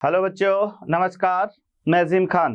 Hello बच्चों, नमस्कार। मैं अजीम खान।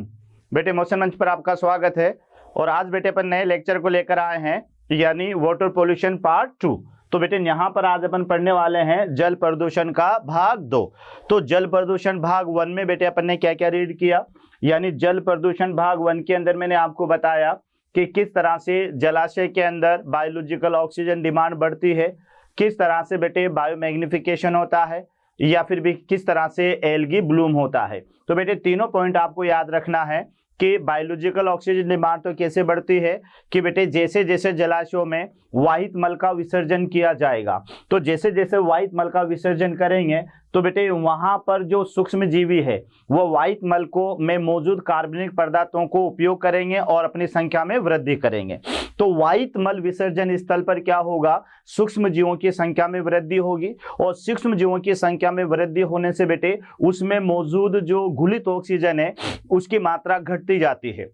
बेटे मोशन मंच पर आपका स्वागत है। और आज बेटे अपन नए लेक्चर को लेकर आए हैं, यानी वाटर पोल्यूशन पार्ट 2। तो बेटे यहाँ पर आज अपन पढ़ने वाले हैं जल प्रदूषण का भाग 2। तो जल प्रदूषण भाग 1 में बेटे अपन ने क्या क्या रीड किया, यानी जल प्रदूषण भाग 1 के अंदर मैंने आपको बताया कि किस तरह से जलाशय के अंदर बायोलॉजिकल ऑक्सीजन डिमांड बढ़ती है, किस तरह से बेटे बायोमैग्निफिकेशन होता है, या फिर भी किस तरह से एल्गी ब्लूम होता है। तो बेटे तीनों पॉइंट आपको याद रखना है कि बायोलॉजिकल ऑक्सीजन डिमांड तो कैसे बढ़ती है कि बेटे जैसे जैसे जलाशयों में वाहित मल का विसर्जन किया जाएगा, तो जैसे जैसे वाहित मल का विसर्जन करेंगे तो बेटे वहां पर जो सूक्ष्म जीवी है वो वाहित मल को में मौजूद कार्बनिक पदार्थों को उपयोग करेंगे और अपनी संख्या में वृद्धि करेंगे। तो वाहित मल विसर्जन स्थल पर क्या होगा, सूक्ष्म जीवों की संख्या में वृद्धि होगी, और सूक्ष्म जीवों की संख्या में वृद्धि होने से बेटे उसमें मौजूद जो घुलित ऑक्सीजन है उसकी मात्रा घटती जाती है।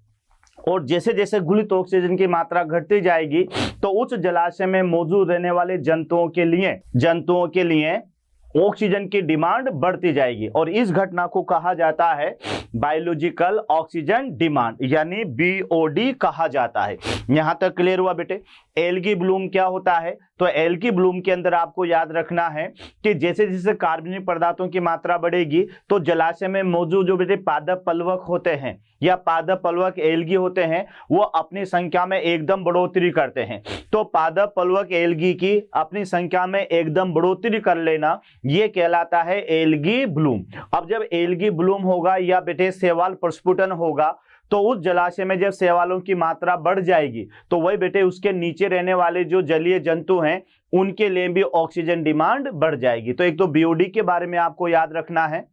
और जैसे जैसे घुलित ऑक्सीजन की मात्रा घटती जाएगी तो उस जलाशय में मौजूद रहने वाले जंतुओं के लिए ऑक्सीजन की डिमांड बढ़ती जाएगी, और इस घटना को कहा जाता है बायोलॉजिकल ऑक्सीजन डिमांड, यानी बीओडी कहा जाता है। यहां तक क्लियर हुआ बेटे। एल्गी ब्लूम क्या होता है, तो एल्गी ब्लूम के अंदर आपको याद रखना है कि जैसे जैसे कार्बनिक पदार्थों की मात्रा बढ़ेगी तो जलाशय में मौजूद जो बेटे पादप पलवक होते हैं या पादप पलवक एल्गी होते हैं वो अपनी संख्या में एकदम बढ़ोतरी करते हैं। तो पादप पलवक एल्गी की अपनी संख्या में एकदम बढ़ोतरी कर लेना ये कहलाता है एल्गी ब्लूम। अब जब एल्गी ब्लूम होगा या बेटे शैवाल प्रस्फुटन होगा तो उस जलाशय में जब शैवालों की मात्रा बढ़ जाएगी तो वही बेटे उसके नीचे रहने वाले जो जलीय जंतु हैं उनके लिए भी ऑक्सीजन डिमांड बढ़ जाएगी। तो एक तो बीओडी के बारे में आपको याद रखना है,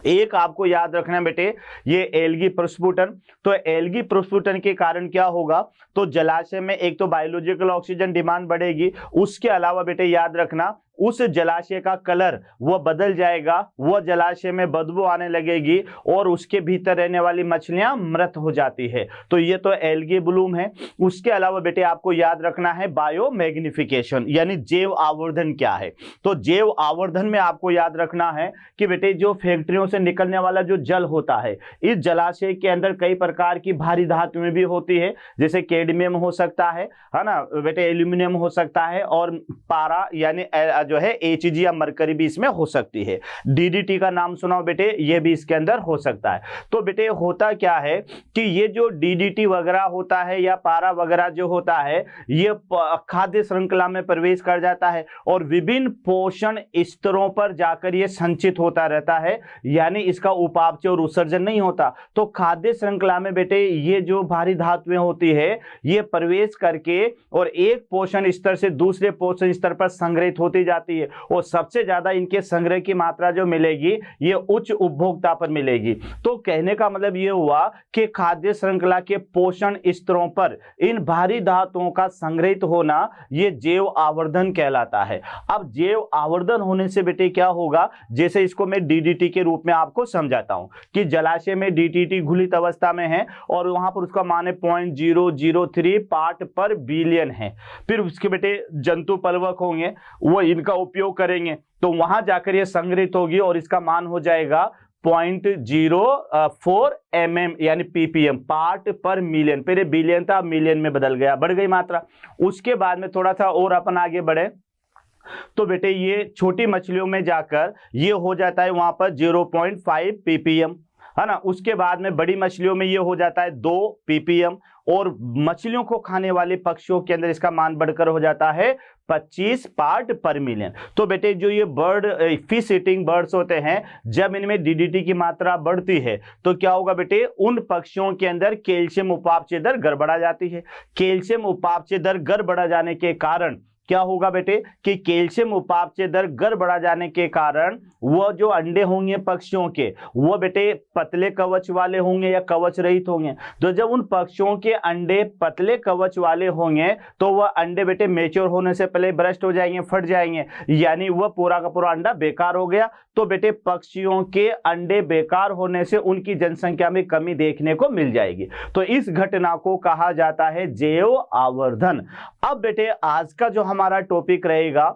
एक आपको याद रखना है बेटे ये एल्गी प्रस्फुटन। तो एल्गी प्रस्फुटन के कारण क्या होगा, तो जलाशय में एक तो बायोलॉजिकल ऑक्सीजन डिमांड बढ़ेगी, उसके अलावा बेटे याद रखना उस जलाशय का कलर वो बदल जाएगा, वो जलाशय में बदबू आने लगेगी और उसके भीतर रहने वाली मछलियां मृत हो जाती है। तो ये तो एल्गी ब्लूम है। उसके अलावा बेटे आपको याद रखना है बायोमैग्निफिकेशन, यानी जैव आवर्धन क्या है। तो जैव आवर्धन में आपको याद रखना है कि बेटे जो फैक्ट्रियों से निकलने वाला जो जल होता है, इस जलाशय के अंदर कई प्रकार की भारी धातुएं भी होती है, जैसे कैडमियम हो सकता है ना बेटे, एल्यूमिनियम हो सकता है, और पारा यानी जो है एचजी या मरकरी भी इसमें हो सकती है। डीडीटी का नाम सुना हो बेटे, ये भी इसके अंदर हो सकता है। तो बेटे होता क्या है कि ये जो डीडीटी वगैरह होता है या पारा वगैरह जो होता है ये खाद्य श्रृंखला में प्रवेश कर जाता है और विभिन्न पोषण स्तरों पर जाकर ये संचित होता रहता है, यानी इसका उपापचय और उत्सर्जन नहीं होता। तो खाद्य श्रृंखला में बेटे ये जो भारी धातुएं होती है ये प्रवेश करके और एक पोषण स्तर से दूसरे पोषण स्तर पर संग्रहित होती जाती है, और सबसे ज्यादा इनके संग्रह की मात्रा जो मिलेगी ये उच्च उपभोक्ता पर मिलेगी। तो कहने का मतलब ये हुआ कि खाद्य श्रृंखला के पोषण स्तरों पर इन भारी धातुओं का संग्रहित होना ये जैव आवर्धन कहलाता है। अब जैव आवर्धन होने से बेटे क्या होगा, जैसे इसको मैं डीडीटी के रूप में आपको समझाता हूं कि जलाशय में डीडीटी घुलित अवस्था में है और वहां पर उसका मान 0.003 पार्ट पर बिलियन है। फिर उसके बेटे जंतु पलवक होंगे वो इनका उपयोग करेंगे तो वहां जाकर ये संग्रहित होगी और इसका मान हो जाएगा 0.04 mm यानी ppm पार्ट पर मिलियन। पहले बिलियन था, मिलियन में बदल गया, बढ़ गई मात्रा। उसके बाद में थोड़ा सा और अपन आगे बढ़े तो बेटे ये छोटी मछलियों में जाकर ये हो जाता है वहां पर 0.5 ppm, है ना। उसके बाद में बड़ी मछलियों में ये हो जाता है 2 ppm, और मछलियों को खाने वाले पक्षियों के अंदर इसका मान बढ़कर हो जाता है 25 पार्ट पर मिलियन। तो बेटे जो ये फिश ईटिंग बर्ड्स होते हैं, जब इनमें डीडीटी की मात्रा बढ़ती है तो क्या होगा बेटे, उन पक्षियों के अंदर कैल्शियम उपापचय दर गड़बड़ा जाती है। कैल्शियम उपापचय दर गड़बड़ा जाने के कारण क्या होगा बेटे कि कैल्शियम उपापचय दर गड़बड़ा जाने के कारण वो जो अंडे होंगे पक्षियों के वो बेटे पतले कवच वाले होंगे या कवच रहित होंगे। तो जब उन पक्षियों के अंडे पतले कवच वाले होंगे तो वह अंडे बेटे मैच्योर होने से पहले ब्रस्ट हो जाएंगे, फट जाएंगे, यानी वह पूरा का पूरा अंडा बेकार हो गया। तो बेटे पक्षियों के अंडे बेकार होने से उनकी जनसंख्या में कमी देखने को मिल जाएगी। तो इस घटना को कहा जाता है जैव आवर्धन। अब बेटे आज का जो हमारा टॉपिक रहेगा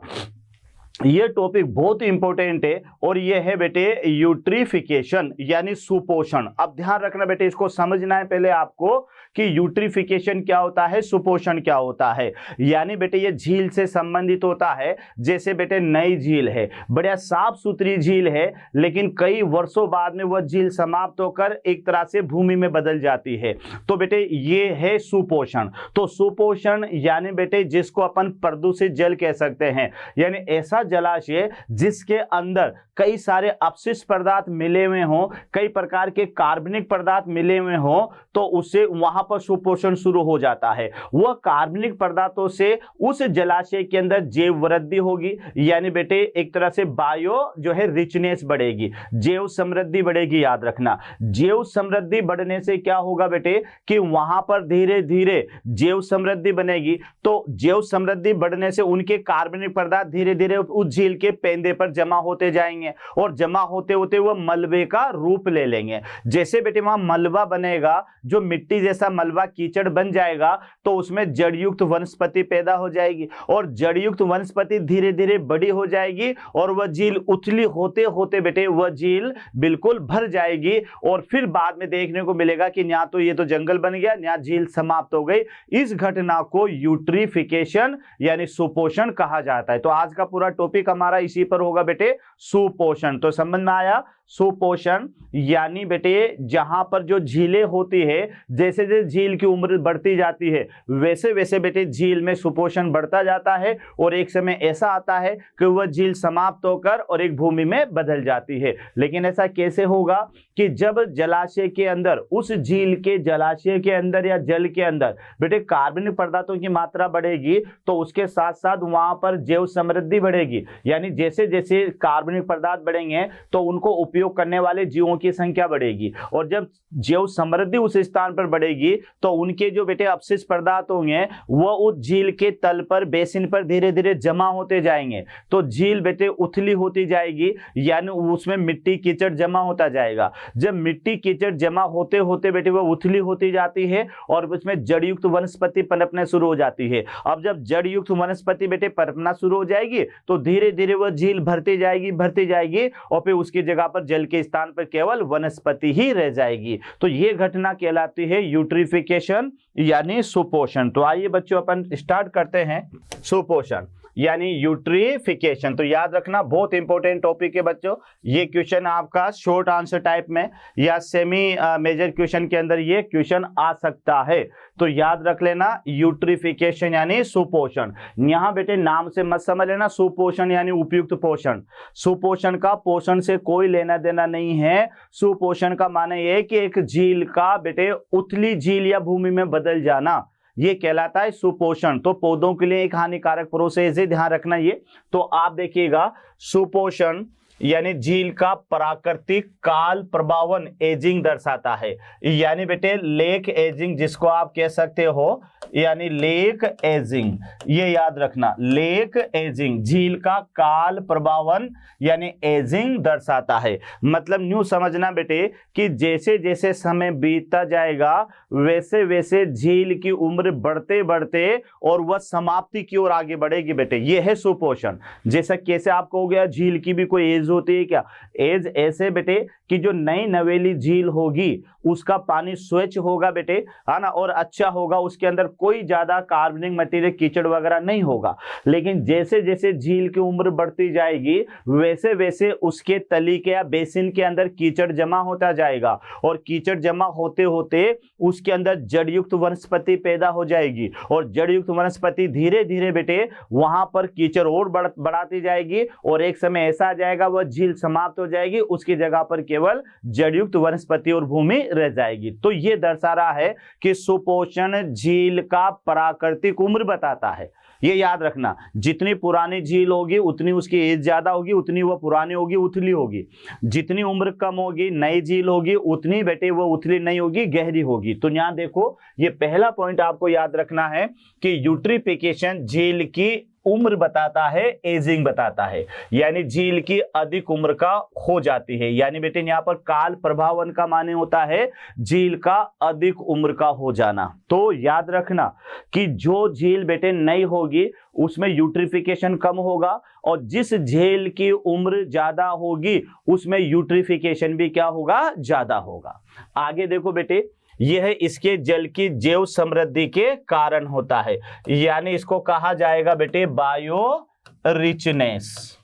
ये टॉपिक बहुत इंपॉर्टेंट है और ये है बेटे यूट्रिफिकेशन यानी सुपोषण। अब ध्यान रखना बेटे, इसको समझना है पहले आपको कि यूट्रिफिकेशन क्या होता है, सुपोषण क्या होता है। यानी बेटे ये झील से संबंधित होता है। जैसे बेटे नई झील है, बढ़िया साफ सुथरी झील है, लेकिन कई वर्षों बाद में वह झील समाप्त होकर एक तरह से भूमि में बदल जाती है, तो बेटे ये है सुपोषण। तो सुपोषण यानी बेटे जिसको अपन प्रदूषित जल कह सकते हैं, यानी ऐसा जलाशय जिसके अंदर कई सारे अपशिष्ट पदार्थ मिले हुए हों, कई प्रकार के कार्बनिक पदार्थ मिले हुए हों, तो उससे वहां पर सुपोषण शुरू हो जाता है। वह कार्बनिक पदार्थों से उस जलाशय के अंदर जैव वृद्धि होगी, यानी बेटे एक तरह से बायो जो है रिचनेस बढ़ेगी, जैव समृद्धि बढ़ेगी। याद रखना, जैव समृद्धि बढ़ने से क्या होगा बेटे कि वहां पर धीरे धीरे जैव समृद्धि बनेगी। तो जैव समृद्धि बढ़ने से उनके कार्बनिक पदार्थ धीरे धीरे उस झील के पेंदे पर जमा होते जाएंगे और जमा होते होते वह मलबे का रूप ले लेंगे। जैसे बेटे वहां मलबा बनेगा, जो मिट्टी जैसा मलबा कीचड़ बन जाएगा, तो उसमें जड़युक्त वनस्पति पैदा हो जाएगी और जड़युक्त वनस्पति धीरे धीरे बड़ी हो जाएगी और वह झील उथली होते होते बेटे वह झील बिल्कुल भर जाएगी। और फिर बाद में देखने को मिलेगा कि यहाँ तो ये तो जंगल बन गया, यहाँ झील समाप्त हो गई। इस घटना को यूट्रिफिकेशन यानी सुपोषण कहा जाता है। तो आज का पूरा टॉपिक हमारा इसी पर होगा बेटे, सुपोषण। तो समझ में आया? सुपोषण यानी बेटे जहां पर जो झीलें होती है, जैसे जैसे झील की उम्र बढ़ती जाती है वैसे वैसे बेटे झील में सुपोषण बढ़ता जाता है और एक समय ऐसा आता है कि वह झील समाप्त होकर और एक भूमि में बदल जाती है। लेकिन ऐसा कैसे होगा कि जब जलाशय के अंदर, उस झील के जलाशय के अंदर या जल के अंदर बेटे कार्बनिक पदार्थों की मात्रा बढ़ेगी, तो उसके साथ साथ वहां पर जैव समृद्धि बढ़ेगी। यानी जैसे जैसे कार्बनिक पदार्थ बढ़ेंगे तो उनको उपयोग करने वाले जीवों की संख्या बढ़ेगी और जब जैव समृद्धि उस स्थान पर बढ़ेगी तो उनके जो बेटे अपशिष्ट पदार्थ होंगे वह उस झील के तल पर, बेसिन पर धीरे धीरे जमा होते जाएंगे। तो झील बेटे उथली होती जाएगी, यानी उसमें मिट्टी कीचड़ जमा होता जाएगा। जब मिट्टी कीचड़ जमा होते होते बेटे वह उथली होती जाती है और उसमें जड़युक्त वनस्पति पनपने शुरू हो जाती है। अब जब जड़युक्त वनस्पति बेटे पनपना शुरू हो जाएगी तो धीरे धीरे वह झील भरती जाएगी और फिर उसकी जगह पर जल के स्थान पर केवल वनस्पति ही रह जाएगी। तो यह घटना कहलाती है यूट्रिफिकेशन यानी सुपोषण। तो आइए बच्चों अपन स्टार्ट करते हैं सुपोषण यानी यूट्रिफिकेशन। तो याद रखना बहुत इंपॉर्टेंट टॉपिक है बच्चों। ये क्वेश्चन आपका शॉर्ट आंसर टाइप में या सेमी मेजर क्वेश्चन के अंदर ये क्वेश्चन आ सकता है। तो याद रख लेना यूट्रिफिकेशन यानी सुपोषण। यहां बेटे नाम से मत समझ लेना सुपोषण यानी उपयुक्त पोषण। सुपोषण का पोषण से कोई लेना देना नहीं है। सुपोषण का माने ये कि एक झील का बेटे उथली झील या भूमि में बदल जाना, ये कहलाता है सुपोषण। तो पौधों के लिए एक हानिकारक प्रोसेस है, ध्यान रखना ये। तो आप देखिएगा सुपोषण यानी झील का प्राकृतिक काल प्रभावन एजिंग दर्शाता है। यानी बेटे लेक एजिंग जिसको आप कह सकते हो, यानी लेक एजिंग, ये याद रखना, लेक एजिंग झील का काल प्रभावन यानी एजिंग दर्शाता है। मतलब न्यू समझना बेटे कि जैसे जैसे समय बीतता जाएगा वैसे वैसे झील की उम्र बढ़ते बढ़ते और वह समाप्ति की ओर आगे बढ़ेगी बेटे। ये है सुपोषण। जैसा कैसे आपको हो गया झील की भी कोई एज होती है क्या? एज ऐसे बेटे कि जो नई नवेली झील होगी उसका पानी स्वच्छ होगा बेटे, है ना, और अच्छा होगा, उसके अंदर कोई ज्यादा कार्बनिक मटेरियल कीचड़ वगैरह नहीं होगा। लेकिन जैसे जैसे झील की उम्र बढ़ती जाएगी वैसे वैसे उसके तली के या बेसिन के अंदर कीचड़ जमा होता जाएगा और कीचड़ जमा होते होते उसके अंदर जड़युक्त वनस्पति पैदा हो जाएगी और जड़युक्त वनस्पति धीरे धीरे बेटे वहां पर कीचड़ और बढ़ाती जाएगी और एक समय ऐसा आ जाएगा वह झील समाप्त हो जाएगी, उसकी जगह पर केवल जड़युक्त वनस्पति और भूमि रह जाएगी। तो ये दर्शा रहा है कि सुपोषण झील का प्राकृतिक उम्र बताता है। ये याद रखना, जितनी पुरानी झील होगी उतनी उसकी एज ज्यादा होगी, उतनी वह पुरानी होगी, उथली होगी। जितनी उम्र कम होगी, नई झील होगी, उतनी बेटे वो उथली नहीं होगी, गहरी होगी। तो यहां देखो ये पहला पॉइंट आपको याद रखना है कि यूट्रिफिकेशन झील की उम्र बताता है, एजिंग बताता है, यानी झील की अधिक उम्र का हो जाती है। यानी बेटे यहाँ पर काल प्रभावन का माने होता है झील का अधिक उम्र का हो जाना। तो याद रखना कि जो झील बेटे नई होगी उसमें यूट्रिफिकेशन कम होगा, और जिस झील की उम्र ज्यादा होगी उसमें यूट्रिफिकेशन भी क्या होगा, ज्यादा होगा। आगे देखो बेटे, यह इसके जल की जैव समृद्धि के कारण होता है, यानी इसको कहा जाएगा बेटे बायो रिचनेस।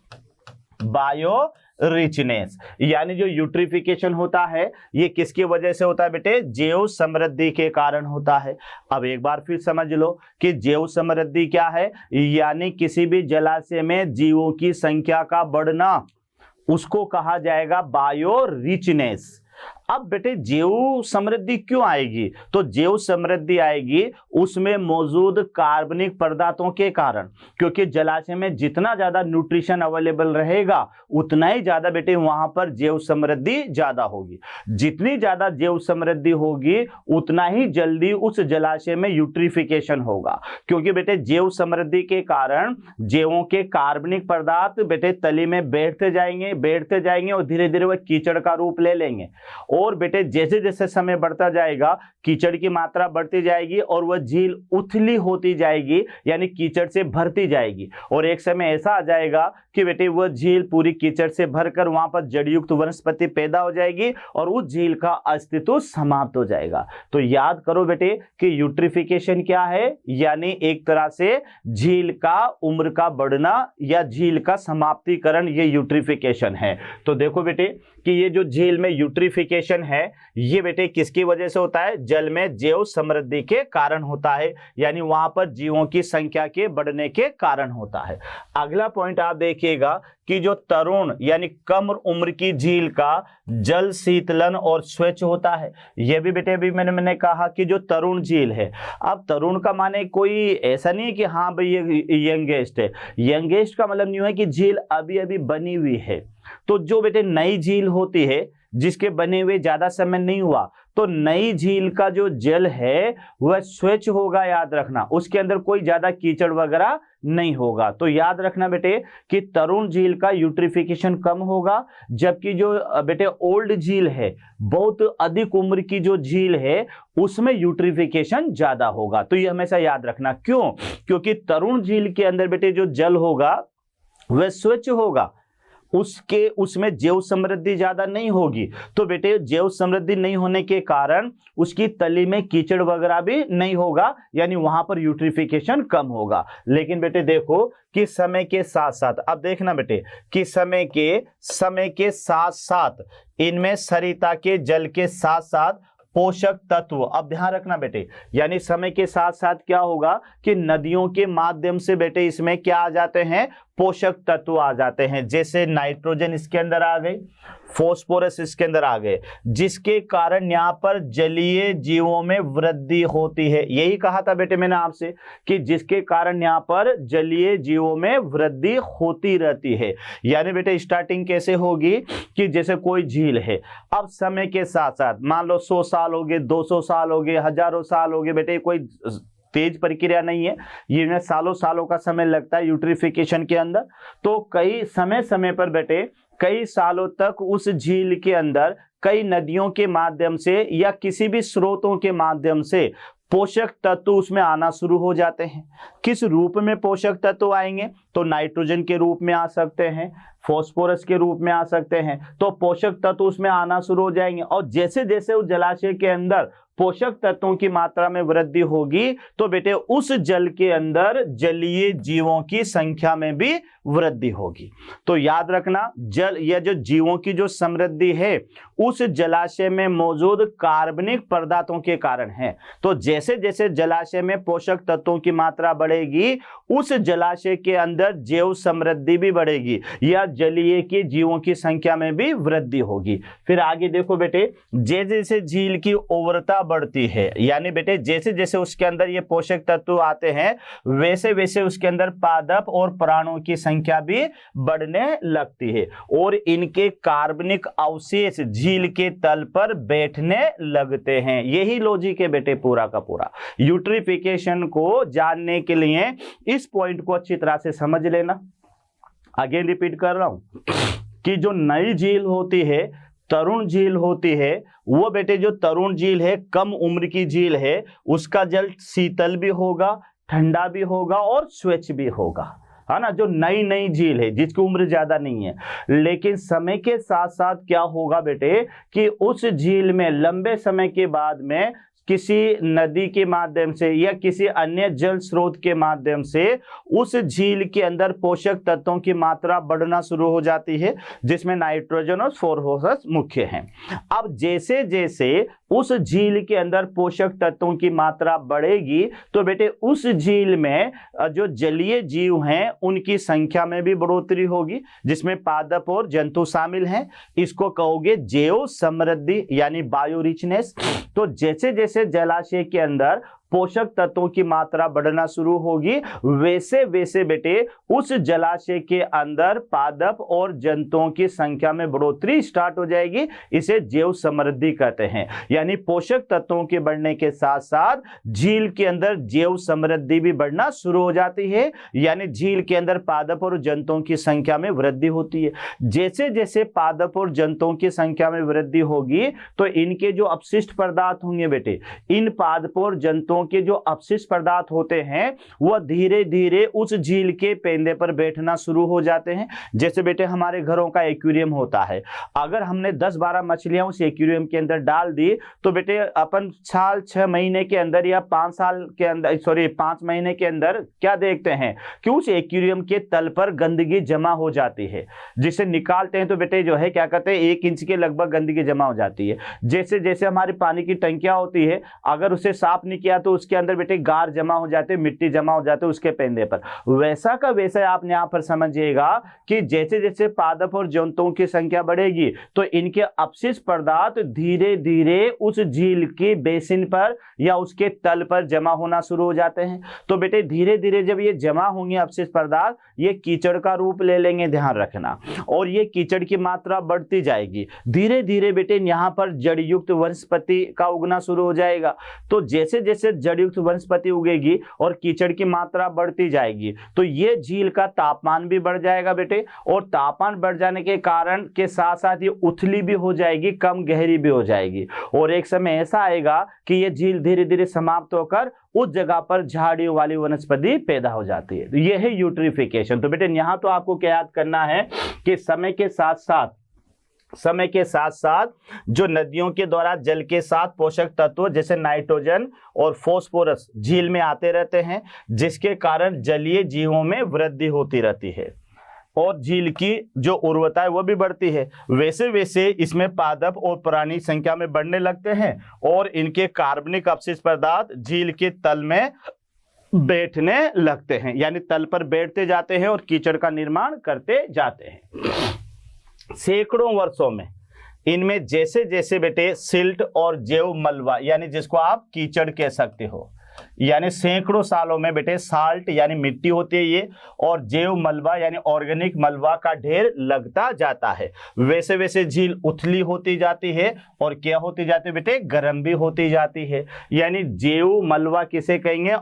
बायो रिचनेस यानी जो यूट्रिफिकेशन होता है ये किसकी वजह से होता है बेटे, जैव समृद्धि के कारण होता है। अब एक बार फिर समझ लो कि जैव समृद्धि क्या है, यानी किसी भी जलाशय में जीवों की संख्या का बढ़ना, उसको कहा जाएगा बायो रिचनेस। अब बेटे जैव समृद्धि क्यों आएगी, तो जैव समृद्धि आएगी उसमें मौजूद कार्बनिक पदार्थों के कारण, क्योंकि जलाशय में जितना ज्यादा न्यूट्रिशन अवेलेबल रहेगा उतना ही ज्यादा बेटे वहां पर जैव समृद्धि ज्यादा होगी। जितनी ज्यादा जैव समृद्धि होगी उतना ही जल्दी उस जलाशय में यूट्रिफिकेशन होगा, क्योंकि बेटे जैव समृद्धि के कारण जैवों के कार्बनिक पदार्थ बेटे तली में बैठते जाएंगे और धीरे धीरे वह कीचड़ का रूप ले लेंगे। और बेटे जैसे जैसे समय बढ़ता जाएगा कीचड़ की मात्रा बढ़ती जाएगी और वह झील उथली होती जाएगी, यानी कीचड़ से भरती जाएगी। और एक समय ऐसा आ जाएगा कि बेटे वह झील पूरी कीचड़ से भरकर वहां पर जड़युक्त वनस्पति पैदा हो जाएगी और उस झील का अस्तित्व समाप्त हो जाएगा। तो याद करो बेटे कि यूट्रिफिकेशन क्या है, यानी एक तरह से झील का उम्र का बढ़ना या झील का समाप्तिकरण, ये यूट्रिफिकेशन है। तो देखो बेटे कि ये जो झील में यूट्रिफिकेशन है ये बेटे किसकी वजह से होता है, जल में जैव समृद्धि के कारण होता है, यानी वहां पर जीवों की संख्या के बढ़ने के कारण होता है। अगला पॉइंट आप देखिएगा कि जो तरुण यानी कम उम्र की झील का जल शीतलन और स्वच्छ होता है। यह भी बेटे अभी मैंने कहा कि जो तरुण झील है, अब तरुण का माने कोई ऐसा नहीं है कि हाँ भाई ये यंगेस्ट है। यंगेस्ट का मतलब नहीं है कि झील अभी अभी बनी हुई है। तो जो बेटे नई झील होती है जिसके बने हुए ज्यादा समय नहीं हुआ, तो नई झील का जो जल है वह स्वच्छ होगा, याद रखना, उसके अंदर कोई ज्यादा कीचड़ वगैरह नहीं होगा। तो याद रखना बेटे कि तरुण झील का यूट्रिफिकेशन कम होगा, जबकि जो बेटे ओल्ड झील है, बहुत अधिक उम्र की जो झील है उसमें यूट्रिफिकेशन ज्यादा होगा। तो ये हमेशा याद रखना। क्यों? क्योंकि तरुण झील के अंदर बेटे जो जल होगा वह स्वच्छ होगा, उसमें जैव समृद्धि ज्यादा नहीं होगी। तो बेटे जैव समृद्धि नहीं होने के कारण उसकी तली में कीचड़ वगैरह भी नहीं होगा, यानी वहां पर यूट्रिफिकेशन कम होगा। लेकिन बेटे देखो कि समय के साथ साथ, अब देखना बेटे कि समय के साथ साथ इनमें सरिता के जल के साथ साथ पोषक तत्व, अब ध्यान रखना बेटे, यानी समय के साथ साथ क्या होगा कि नदियों के माध्यम से बेटे इसमें क्या आ जाते हैं, पोषक तत्व आ जाते हैं। जैसे नाइट्रोजन इसके अंदर आ गए, फॉस्फोरस इसके अंदर आ गए, जिसके कारण यहाँ पर जलीय जीवों में वृद्धि होती है। यही कहा था बेटे मैंने आपसे कि जिसके कारण यहाँ पर जलीय जीवों में वृद्धि होती रहती है। यानी बेटे स्टार्टिंग कैसे होगी कि जैसे कोई झील है, अब समय के साथ साथ मान लो 100 साल हो गए, 200 साल हो गए, हजारों साल हो गए, बेटे कोई तेज प्रक्रिया नहीं है, ये सालों का समय लगता है यूट्रिफिकेशन के अंदर। तो कई समय पर बेटे कई सालों तक उस झील के अंदर कई नदियों के माध्यम से या किसी भी स्रोतों के माध्यम से पोषक तत्व उसमें आना शुरू हो जाते हैं। किस रूप में पोषक तत्व आएंगे, तो नाइट्रोजन के रूप में आ सकते हैं, फॉस्फोरस के रूप में आ सकते हैं। तो पोषक तत्व उसमें आना शुरू हो जाएंगे, और जैसे जैसे उस जलाशय के अंदर पोषक तत्वों की मात्रा में वृद्धि होगी तो बेटे उस जल के अंदर जलीय जीवों की संख्या में भी वृद्धि होगी। तो याद रखना, जल या जो जीवों की जो समृद्धि है उस जलाशय में मौजूद कार्बनिक पदार्थों के कारण है। तो जैसे जैसे जलाशय में पोषक तत्वों की मात्रा बढ़ेगी उस जलाशय के अंदर जैव समृद्धि भी बढ़ेगी या जलीय के जीवों की संख्या में भी वृद्धि होगी। फिर आगे देखो बेटे, जैसे जैसे झील की उर्वरता बढ़ती है, यानी बेटे जैसे जैसे उसके अंदर ये पोषक तत्व आते हैं वैसे वैसे उसके अंदर पादप और प्राणों की संख्या भी बढ़ने लगती है और इनके कार्बनिक अवशेष झील के तल पर बैठने लगते हैं। यही लॉजिक है बेटे पूरा का पूरा। यूट्रिफिकेशन को जानने के लिए इस पॉइंट को अच्छी तरह से समझ लेना। अगेन रिपीट कर रहा हूं कि जो नई झील होती है, तरुण झील होती है, वो बेटे जो तरुण झील है, कम उम्र की झील है, उसका जल शीतल भी होगा, ठंडा भी होगा और स्वच्छ भी होगा, है ना। जो नई नई झील है जिसकी उम्र ज्यादा नहीं है, लेकिन समय के साथ साथ क्या होगा बेटे कि उस झील में लंबे समय के बाद में किसी नदी के माध्यम से या किसी अन्य जल स्रोत के माध्यम से उस झील के अंदर पोषक तत्वों की मात्रा बढ़ना शुरू हो जाती है, जिसमें नाइट्रोजन और फास्फोरस मुख्य हैं। अब जैसे जैसे उस झील के अंदर पोषक तत्वों की मात्रा बढ़ेगी तो बेटे उस झील में जो जलीय जीव हैं उनकी संख्या में भी बढ़ोतरी होगी, जिसमें पादप और जंतु शामिल हैं। इसको कहोगे जैव समृद्धि यानी बायो रिचनेस। तो जैसे जैसे जलाशय के अंदर पोषक तत्वों की मात्रा बढ़ना शुरू होगी वैसे वैसे बेटे उस जलाशय के अंदर पादप और जंतुओं की संख्या में बढ़ोतरी स्टार्ट हो जाएगी। इसे जैव समृद्धि कहते हैं, यानी पोषक तत्वों के बढ़ने के साथ साथ झील के अंदर जैव समृद्धि भी बढ़ना शुरू हो जाती है, यानी झील के अंदर पादप और जंतुओं की संख्या में वृद्धि होती है। जैसे जैसे पादप और जंतुओं की संख्या में वृद्धि होगी तो इनके जो अपशिष्ट पदार्थ होंगे बेटे, इन पादप और जंतुओं के जो अपशिष्ट पदार्थ होते हैं वह धीरे धीरे उस झील के पेंदे पर बैठना शुरू हो जाते हैं। जैसे बेटे हमारे घरों का एक्वेरियम होता है, अगर हमने 10-12 मछलियां उस एक्वेरियम के अंदर डाल दी तो बेटे अपन साल 6 महीने के अंदर या 5 साल के अंदर 5 महीने के अंदर क्या देखते हैं कि उस एक्वेरियम के तल पर गंदगी जमा हो जाती है, जिसे निकालते हैं तो बेटे जो है क्या कहते हैं 1 इंच के लगभग गंदगी जमा हो जाती है। जैसे जैसे हमारी पानी की टंकियां होती है, अगर उसे साफ नहीं किया तो उसके अंदर बेटे गार जमा हो जाते, मिट्टी जमा हो जाते उसके पेंदे पर। वैसा का वैसा आप यहां पर समझिएगा कि जैसे जैसे पादप और जंतुओं की संख्या बढ़ेगी तो इनके अपशिष्ट पदार्थ धीरे धीरे उस झील के बेसिन पर या उसके तल पर जमा होना शुरू हो जाते हैं। तो बेटे धीरे धीरे जब ये जमा होंगे अपशिष्ट पदार्थ, ये कीचड़ का रूप ले लेंगे, ध्यान रखना, और ये कीचड़ की मात्रा बढ़ती जाएगी। धीरे धीरे बेटे यहां पर जड़युक्त वनस्पति का उगना शुरू हो जाएगा। तो जैसे जैसे जड़युक्त वनस्पति उगेगी और कीचड़ की मात्रा बढ़ती जाएगी तो ये झील का तापमान भी बढ़ जाएगा बेटे, और तापमान बढ़ जाने के कारण के साथ साथ ये उथली भी हो जाएगी, कम गहरी भी हो जाएगी, और एक समय ऐसा आएगा कि ये झील धीरे धीरे समाप्त होकर उस जगह पर झाड़ियों वाली वनस्पति पैदा हो जाती है। तो यह है यूट्रिफिकेशन। तो बेटे यहां तो आपको क्या याद करना है कि समय के साथ साथ जो नदियों के द्वारा जल के साथ पोषक तत्व जैसे नाइट्रोजन और फास्फोरस झील में आते रहते हैं, जिसके कारण जलीय जीवों में वृद्धि होती रहती है और झील की जो उर्वरता है वो भी बढ़ती है। वैसे वैसे इसमें पादप और प्राणी संख्या में बढ़ने लगते हैं और इनके कार्बनिक अपशिष्ट पदार्थ झील के तल में बैठने लगते हैं, यानी तल पर बैठते जाते हैं और कीचड़ का निर्माण करते जाते हैं। सैकड़ों वर्षों में इनमें जैसे जैसे बेटे सिल्ट और जैव मलबा, यानी जिसको आप कीचड़ कह सकते हो, यानी सैकड़ों सालों में बेटे साल्ट यानी मिट्टी होती है ये, और जैव मलबा यानी ऑर्गेनिक मलबा का ढेर लगता जाता है। वैसे वैसे झील उथली होती जाती है और क्या होती जाती है बेटे, गर्म भी होती जाती है। यानी जैव मलबा किसे कहेंगे,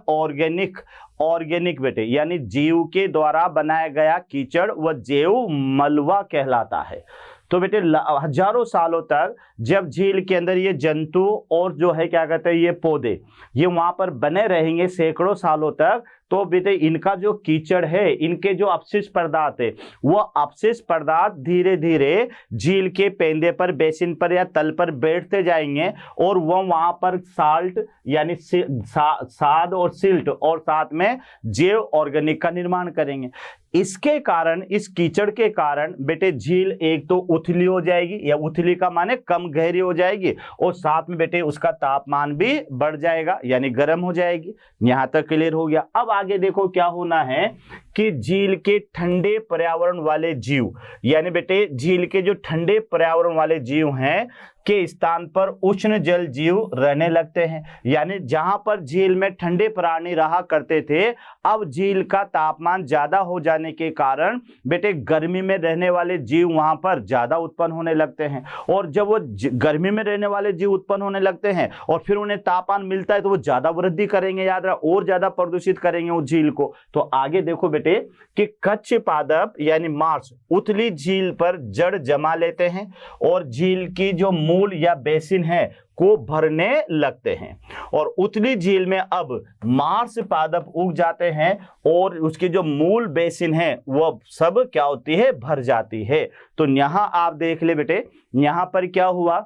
ऑर्गेनिक बेटे, यानी जीव के द्वारा बनाया गया कीचड़ वह जैव मलबा कहलाता है। तो बेटे हजारों सालों तक जब झील के अंदर ये जंतु और जो है क्या कहते हैं ये पौधे ये वहां पर बने रहेंगे सैकड़ों सालों तक, तो बेटे इनका जो कीचड़ है, इनके जो अपशिष्ट पदार्थ है, वो अपशिष्ट पदार्थ धीरे धीरे झील के पेंदे पर, बेसिन पर या तल पर बैठते जाएंगे और वो वहां पर साल्ट यानी साद और सिल्ट और साथ में जैव ऑर्गेनिक का निर्माण करेंगे। इसके कारण, इस कीचड़ के कारण बेटे झील एक तो उथली हो जाएगी, या उथली का माने कम गहरी हो जाएगी, और साथ में बेटे उसका तापमान भी बढ़ जाएगा यानी गर्म हो जाएगी। यहां तक क्लियर हो गया। अब आगे देखो क्या होना है कि झील के ठंडे पर्यावरण वाले जीव, यानी बेटे झील के जो ठंडे पर्यावरण वाले जीव हैं, के स्थान पर उष्ण जल जीव रहने लगते हैं। यानी जहां पर झील में ठंडे प्राणी रहा करते थे, अब झील का तापमान ज्यादा हो जाने के कारण बेटे गर्मी में रहने वाले जीव वहां पर ज्यादा उत्पन्न होने लगते हैं। और जब वो गर्मी में रहने वाले जीव उत्पन्न होने लगते हैं और फिर उन्हें तापमान मिलता है तो वो ज्यादा वृद्धि करेंगे, याद रहा, और ज्यादा प्रदूषित करेंगे उस झील को। तो आगे देखो बेटे कि कच्छ पादप यानी मार्स उथली झील पर जड़ जमा लेते हैं और झील की जो मूल या बेसिन है को भरने लगते हैं। और उथली झील में अब मार्स पादप उग जाते हैं और उसकी जो मूल बेसिन है वो सब क्या होती है, भर जाती है। तो यहां आप देख ले बेटे, यहां पर क्या हुआ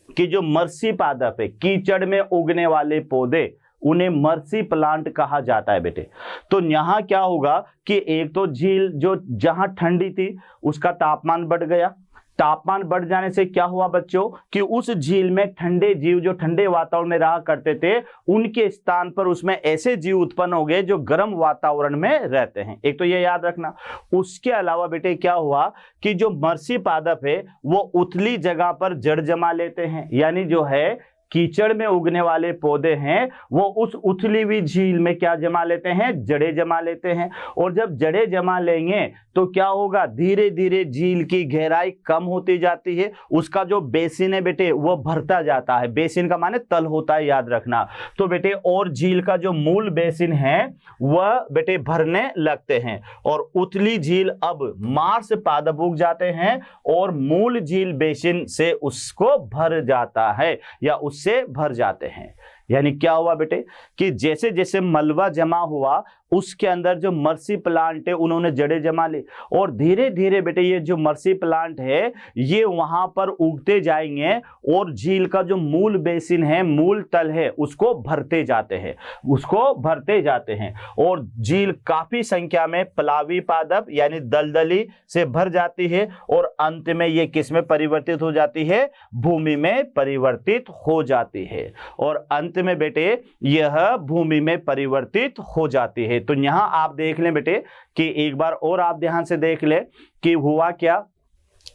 कि जो मर्सी पादप है, कीचड़ में उगने वाले पौधे, उन्हें मर्सी प्लांट कहा जाता है बेटे। तो यहां क्या होगा कि एक तो झील जो जहां ठंडी थी उसका तापमान बढ़ गया। तापमान बढ़ जाने से क्या हुआ बच्चों कि उस झील में ठंडे जीव जो ठंडे वातावरण में रहा करते थे, उनके स्थान पर उसमें ऐसे जीव उत्पन्न हो गए जो गर्म वातावरण में रहते हैं। एक तो ये याद रखना। उसके अलावा बेटे क्या हुआ कि जो मर्सी पादप है वो उथली जगह पर जड़ जमा लेते हैं। यानी जो है कीचड़ में उगने वाले पौधे हैं वो उस उथली हुई झील में क्या जमा लेते हैं, जड़ें जमा लेते हैं। और जब जड़ें जमा लेंगे तो क्या होगा, धीरे धीरे झील की गहराई कम होती जाती है, उसका जो बेसिन है बेटे वो भरता जाता है। बेसिन का माने तल होता है, याद रखना। तो बेटे और झील का जो मूल बेसिन है वह बेटे भरने लगते हैं और उथली झील अब मार्स पादप उग जाते हैं और मूल झील बेसिन से उसको भर जाता है या उससे भर जाते हैं। यानी क्या हुआ बेटे कि जैसे जैसे मलबा जमा हुआ उसके अंदर जो मर्सी प्लांट है उन्होंने जड़ें जमा ली और धीरे धीरे बेटे ये जो मर्सी प्लांट है ये वहां पर उगते जाएंगे और झील का जो मूल बेसिन है, मूल तल है, उसको भरते जाते हैं और झील काफी संख्या में प्लावी पादप यानी दलदली से भर जाती है और अंत में ये किस में परिवर्तित हो जाती है, भूमि में परिवर्तित हो जाती है। और अंत में बेटे यह भूमि में परिवर्तित हो जाती है। तो यहां आप देख लें बेटे कि एक बार और आप ध्यान से देख ले कि हुआ क्या,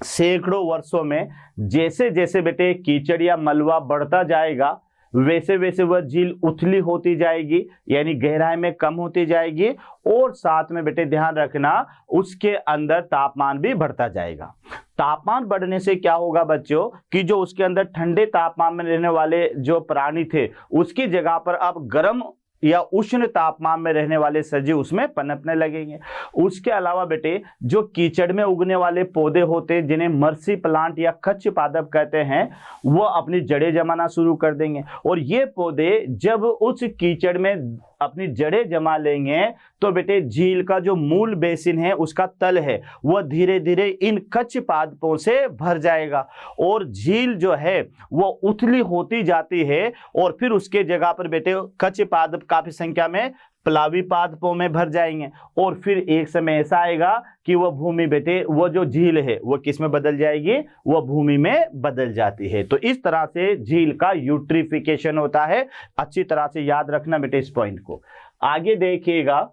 सैकड़ों वर्षों में जैसे जैसे बेटे कीचड़ या मलबा बढ़ता जाएगा वैसे वैसे वह झील उथली होती जाएगी, यानी गहराई में कम होती जाएगी और साथ में बेटे ध्यान रखना उसके अंदर तापमान भी बढ़ता जाएगा। तापमान बढ़ने से क्या होगा बच्चों कि जो उसके अंदर ठंडे तापमान में रहने वाले जो प्राणी थे उसकी जगह पर अब गर्म या उष्ण तापमान में रहने वाले सजीव उसमें पनपने लगेंगे। उसके अलावा बेटे जो कीचड़ में उगने वाले पौधे होते हैं जिन्हें मर्सी प्लांट या कच्छ पादप कहते हैं, वो अपनी जड़ें जमाना शुरू कर देंगे और ये पौधे जब उस कीचड़ में अपनी जड़ें जमा लेंगे तो बेटे झील का जो मूल बेसिन है उसका तल है वह धीरे धीरे इन कच्छ पादपों से भर जाएगा और झील जो है वो उथली होती जाती है और फिर उसके जगह पर बेटे कच्छ पादप काफी संख्या में प्लावी पादपों में भर जाएंगे और फिर एक समय ऐसा आएगा कि वह भूमि बेटे वो जो झील है वो किस में बदल जाएगी, वह भूमि में बदल जाती है। तो इस तरह से झील का यूट्रिफिकेशन होता है। अच्छी तरह से याद रखना बेटे इस पॉइंट को। आगे देखिएगा,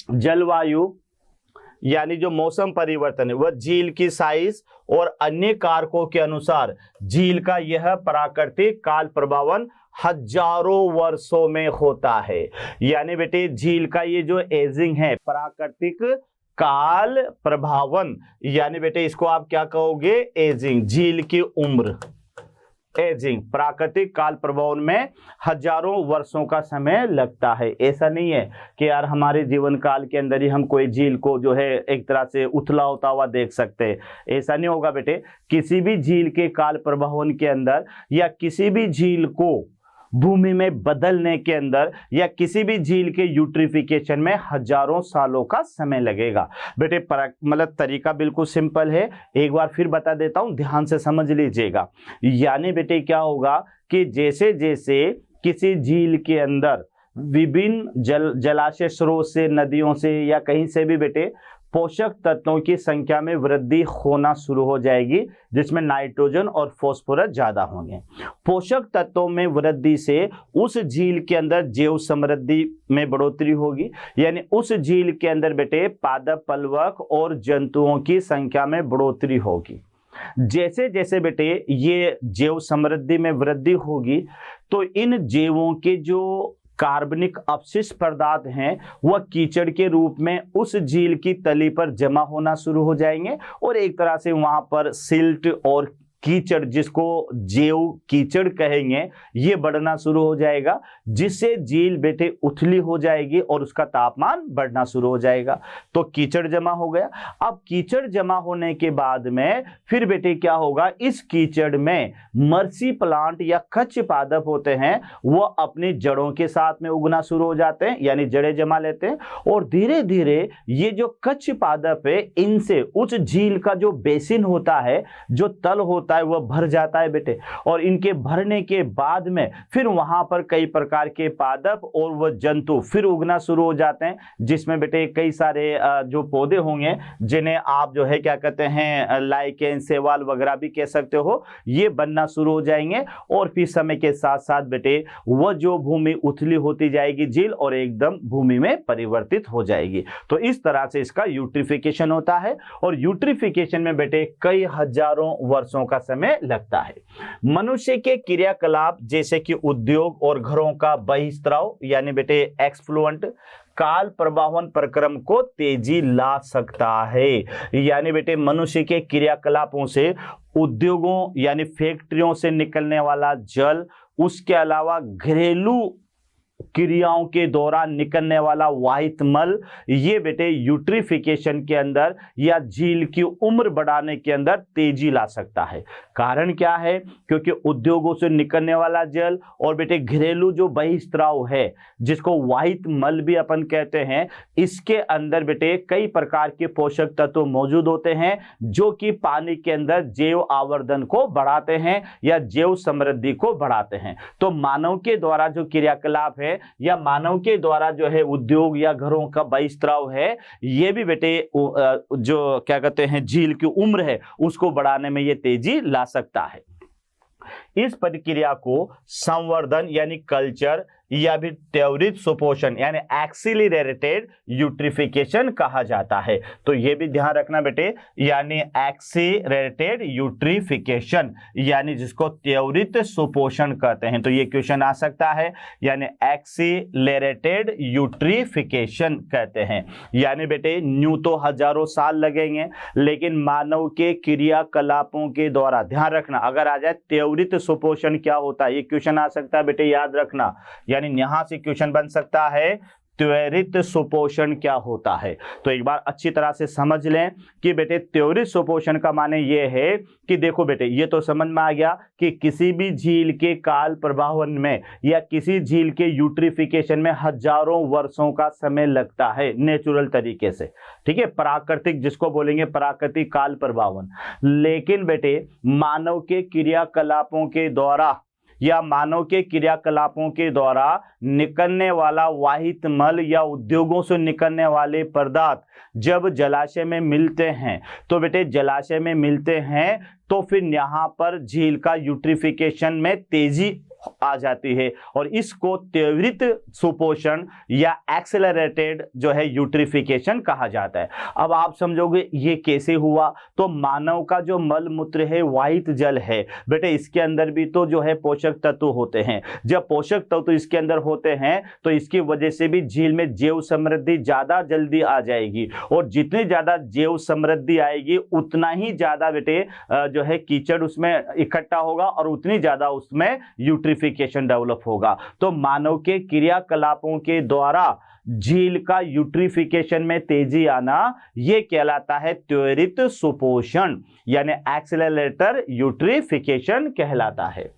जलवायु यानी जो मौसम परिवर्तन है वह झील की साइज और अन्य कारकों के अनुसार झील का यह प्राकृतिक काल प्रभावन हजारों वर्षों में होता है। यानी बेटे झील का ये जो एजिंग है, प्राकृतिक काल प्रभावन, यानी बेटे इसको आप क्या कहोगे, एजिंग, झील की उम्र, एजिंग, प्राकृतिक काल प्रभावन में हजारों वर्षों का समय लगता है। ऐसा नहीं है कि यार हमारे जीवन काल के अंदर ही हम कोई झील को जो है एक तरह से उथला होता हुआ देख सकते हैं, ऐसा नहीं होगा बेटे। किसी भी झील के काल प्रभावन के अंदर या किसी भी झील को भूमि में बदलने के अंदर या किसी भी झील के यूट्रिफिकेशन में हजारों सालों का समय लगेगा। बेटे मतलब तरीका बिल्कुल सिंपल है, एक बार फिर बता देता हूं, ध्यान से समझ लीजिएगा। यानी बेटे क्या होगा कि जैसे जैसे किसी झील के अंदर विभिन्न जलाशय स्रोत से, नदियों से या कहीं से भी बेटे पोषक तत्वों की संख्या में वृद्धि होना शुरू हो जाएगी जिसमें नाइट्रोजन और फास्फोरस ज्यादा होंगे। पोषक तत्वों में वृद्धि से उस झील के अंदर जैव समृद्धि में बढ़ोतरी होगी, यानी उस झील के अंदर बेटे पादप, पलवक और जंतुओं की संख्या में बढ़ोतरी होगी। जैसे जैसे बेटे ये जैव समृद्धि में वृद्धि होगी तो इन जैवों के जो कार्बनिक अपशिष्ट पदार्थ हैं वह कीचड़ के रूप में उस झील की तली पर जमा होना शुरू हो जाएंगे और एक तरह से वहां पर सिल्ट और कीचड़, जिसको जैव कीचड़ कहेंगे, ये बढ़ना शुरू हो जाएगा, जिससे झील बेटे उथली हो जाएगी और उसका तापमान बढ़ना शुरू हो जाएगा। तो कीचड़ जमा हो गया। अब कीचड़ जमा होने के बाद में फिर बेटे क्या होगा, इस कीचड़ में मर्सी प्लांट या कच्छ पादप होते हैं, वो अपनी जड़ों के साथ में उगना शुरू हो जाते हैं, यानी जड़ें जमा लेते हैं और धीरे धीरे ये जो कच्छ पादप है इनसे उस झील का जो बेसिन होता है, जो तल होता है, वह भर जाता है बेटे। और इनके भरने के बाद में फिर वहां पर कई प्रकार के पादप और वह जंतु फिर उगना शुरू हो जाते हैं, जिसमें बेटे कई सारे जो पौधे होंगे जिन्हें आप जो है क्या कहते हैं लाइकेन, शैवाल वगैरह भी कह सकते हो, ये बनना शुरू हो जाएंगे। और फिर समय के साथ साथ बेटे वह जो भूमि उथली होती जाएगी झील और एकदम भूमि में परिवर्तित हो जाएगी। तो इस तरह से इसका यूट्रिफिकेशन होता है और यूट्रिफिकेशन में बेटे कई हजारों वर्षों का समय लगता है। मनुष्य के क्रियाकलाप जैसे कि उद्योग और घरों का बहिस्त्राव यानी बेटे एक्सफ्लुएंट काल प्रवाहन प्रक्रम को तेजी ला सकता है। यानी बेटे मनुष्य के क्रियाकलापों से उद्योगों यानी फैक्ट्रियों से निकलने वाला जल, उसके अलावा घरेलू क्रियाओं के दौरान निकलने वाला वाहित मल, ये बेटे यूट्रिफिकेशन के अंदर या झील की उम्र बढ़ाने के अंदर तेजी ला सकता है। कारण क्या है, क्योंकि उद्योगों से निकलने वाला जल और बेटे घरेलू जो बहिस्त्राव है जिसको वाहित मल भी अपन कहते हैं, इसके अंदर बेटे कई प्रकार के पोषक तत्व मौजूद होते हैं जो कि पानी के अंदर जैव आवर्धन को बढ़ाते हैं या जैव समृद्धि को बढ़ाते हैं। तो मानव के द्वारा जो क्रियाकलाप है या मानव के द्वारा जो है उद्योग या घरों का बहिस्त्राव है, ये भी बेटे जो क्या कहते हैं झील की उम्र है उसको बढ़ाने में ये तेजी ला सकता है। इस प्रक्रिया को संवर्धन यानी कल्चर या भी त्वरित सुपोषण यानी एक्सीलरेटेड यूट्रिफिकेशन कहा जाता है। तो ये भी ध्यान रखना बेटे, यानी एक्सीलरेटेड यूट्रिफिकेशन यानी जिसको त्वरित सुपोषण कहते हैं। तो ये क्वेश्चन आ सकता है, यानी एक्सीलरेटेड यूट्रिफिकेशन कहते हैं। यानी बेटे न्यू तो हजारों साल लगेंगे, लेकिन मानव के क्रियाकलापों के द्वारा, ध्यान रखना अगर आ जाए त्वरित सुपोषण क्या होता है, ये क्वेश्चन आ सकता है बेटे, याद रखना। यानी यहां से क्वेश्चन बन सकता है त्वरित सुपोषण क्या होता है। तो एक बार अच्छी तरह से समझ लें कि बेटे त्वरित सुपोषण का माने ये है कि देखो बेटे ये तो समझ में आ गया कि किसी भी झील के काल प्रवाहन में या किसी झील के यूट्रिफिकेशन में हजारों वर्षों का समय लगता है नेचुरल तरीके से, ठीक है, प्राकृतिक जिसको बोलेंगे प्राकृतिक काल प्रवाहन। लेकिन बेटे मानव के क्रियाकलापों के द्वारा या मानव के क्रियाकलापों के द्वारा निकलने वाला वाहित मल या उद्योगों से निकलने वाले पदार्थ जब जलाशय में मिलते हैं, तो बेटे जलाशय में मिलते हैं तो फिर यहाँ पर झील का यूट्रिफिकेशन में तेजी आ जाती है और इसको त्वरित सुपोषण या एक्सेलरेटेड जो है यूट्रिफिकेशन कहा जाता है। अब आप समझोगे ये कैसे हुआ, तो मानव का जो मल मूत्र है वाहित जल है बेटे, इसके अंदर भी तो जो है पोषक तत्व होते हैं। जब पोषक तत्व इसके अंदर होते हैं तो इसकी वजह से भी झील में जैव समृद्धि ज्यादा जल्दी आ जाएगी और जितनी ज्यादा जैव समृद्धि आएगी उतना ही ज्यादा बेटे जो है कीचड़ उसमें इकट्ठा होगा और उतनी ज्यादा उसमें यूट्रिफिकेशन डेवलप होगा। तो मानव के क्रियाकलापों के द्वारा झील का यूट्रिफिकेशन में तेजी आना यह कहलाता है त्वरित सुपोषण यानी एक्सेलरेटर यूट्रिफिकेशन कहलाता है।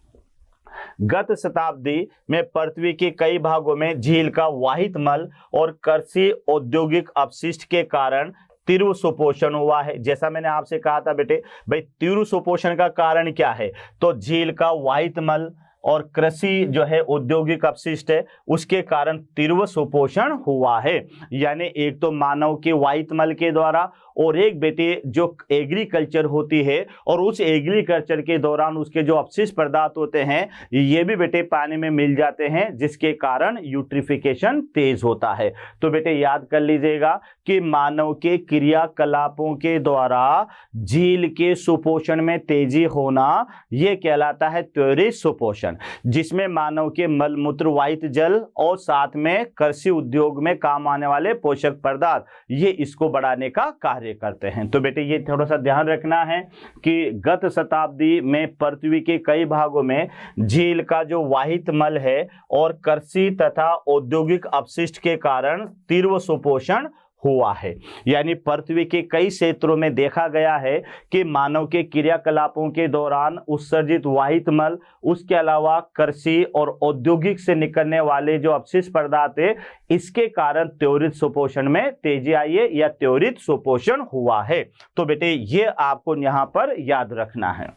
गत शताब्दी में पृथ्वी के कई भागों में झील का वाहित मल और कृषि औद्योगिक अपशिष्ट के कारण तीव्र सुपोषण हुआ है। जैसा मैंने आपसे कहा था बेटे, भाई तीव्र सुपोषण का कारण क्या है, तो झील का वाहित मल और कृषि जो है औद्योगिक अपशिष्ट है उसके कारण तीव्र सुपोषण हुआ है। यानी एक तो मानव के वाहित मल के द्वारा और एक बेटे जो एग्रीकल्चर होती है, और उस एग्रीकल्चर के दौरान उसके जो अपशिष्ट पदार्थ होते हैं ये भी बेटे पानी में मिल जाते हैं, जिसके कारण यूट्रिफिकेशन तेज होता है। तो बेटे याद कर लीजिएगा कि मानव के क्रियाकलापों के द्वारा झील के सुपोषण में तेजी होना यह कहलाता है त्वरित सुपोषण, जिसमें मानव के मलमूत्र, वाहित जल और साथ में कृषि उद्योग में काम आने वाले पोषक पदार्थ ये इसको बढ़ाने का कार्य करते हैं। तो बेटे ये थोड़ा सा ध्यान रखना है कि गत शताब्दी में पृथ्वी के कई भागों में झील का जो वाहित मल है और कृषि तथा औद्योगिक अपशिष्ट के कारण तीव्र सुपोषण हुआ है। यानी पृथ्वी के कई क्षेत्रों में देखा गया है कि मानव के क्रियाकलापों के दौरान उत्सर्जित वाहित मल, उसके अलावा कृषि और औद्योगिक से निकलने वाले जो अपशिष्ट पदार्थ है इसके कारण त्वरित सुपोषण में तेजी आई है या त्वरित सुपोषण हुआ है। तो बेटे ये आपको यहां पर याद रखना है।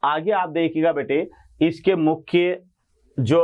आगे आप देखिएगा बेटे इसके मुख्य जो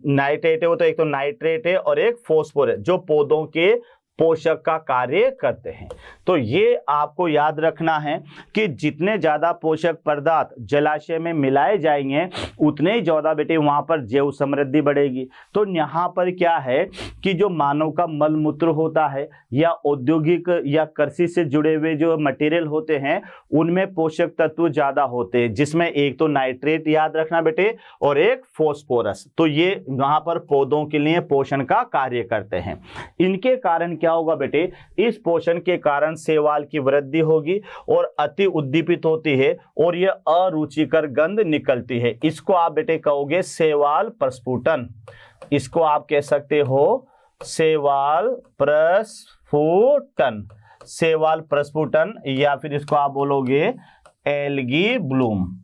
नाइट्रेट है वो तो एक तो नाइट्रेट है और एक फॉस्फोरस जो पौधों के पोषक का कार्य करते हैं। तो ये आपको याद रखना है कि जितने ज्यादा पोषक पदार्थ जलाशय में मिलाए जाएंगे उतने ही ज्यादा बेटे वहां पर जैव समृद्धि बढ़ेगी। तो यहाँ पर क्या है कि जो मानव का मलमूत्र होता है या औद्योगिक या कृषि से जुड़े हुए जो मटेरियल होते हैं उनमें पोषक तत्व ज्यादा होते हैं, जिसमें एक तो नाइट्रेट याद रखना बेटे और एक फॉस्फोरस। तो ये वहां पर पौधों के लिए पोषण का कार्य करते हैं। इनके कारण क्या होगा बेटे, इस पोषण के कारण शैवाल की वृद्धि होगी और अति उद्दीपित होती है और यह अरुचिकर गंध निकलती है। इसको आप बेटे कहोगे शैवाल प्रस्फुटन। इसको आप कह सकते हो शैवाल प्रस्फुटन, शैवाल प्रस्फुटन, या फिर इसको आप बोलोगे एल्गी ब्लूम।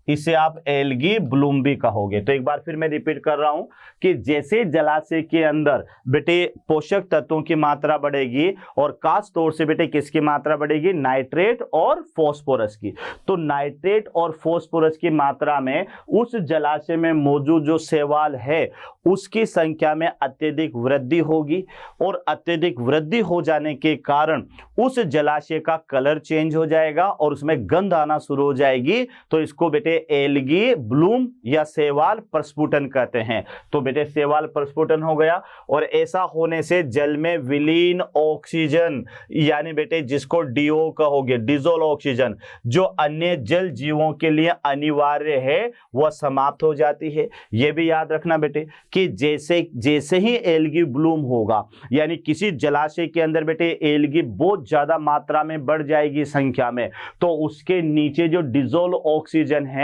इसे आप एल्गी ब्लूम भी कहोगे। तो एक बार फिर मैं रिपीट कर रहा हूं कि जैसे जलाशय के अंदर बेटे पोषक तत्वों की मात्रा बढ़ेगी और खास तौर से बेटे किसकी मात्रा बढ़ेगी, नाइट्रेट और फॉस्फोरस की। तो नाइट्रेट और फॉस्फोरस की मात्रा में उस जलाशय में मौजूद जो शैवाल है उसकी संख्या में अत्यधिक वृद्धि होगी और अत्यधिक वृद्धि हो जाने के कारण उस जलाशय का कलर चेंज हो जाएगा और उसमें गंध आना शुरू हो जाएगी। तो इसको बेटे एल्गी ब्लूम या शैवाल प्रस्फुटन कहते हैं। तो बेटे शैवाल प्रस्फुटन हो गया और ऐसा होने से जल में विलीन ऑक्सीजन यानी बेटे जिसको डीओ कहोगे, डिजोल्व ऑक्सीजन, जो अन्य जल जीवों के लिए अनिवार्य है वह समाप्त हो जाती है। यह भी याद रखना बेटे कि जैसे जैसे ही एल्गी ब्लूम होगा यानी किसी जलाशय के अंदर बेटे एल्गी बहुत ज्यादा मात्रा में बढ़ जाएगी संख्या में, तो उसके नीचे जो डिजोल्व ऑक्सीजन है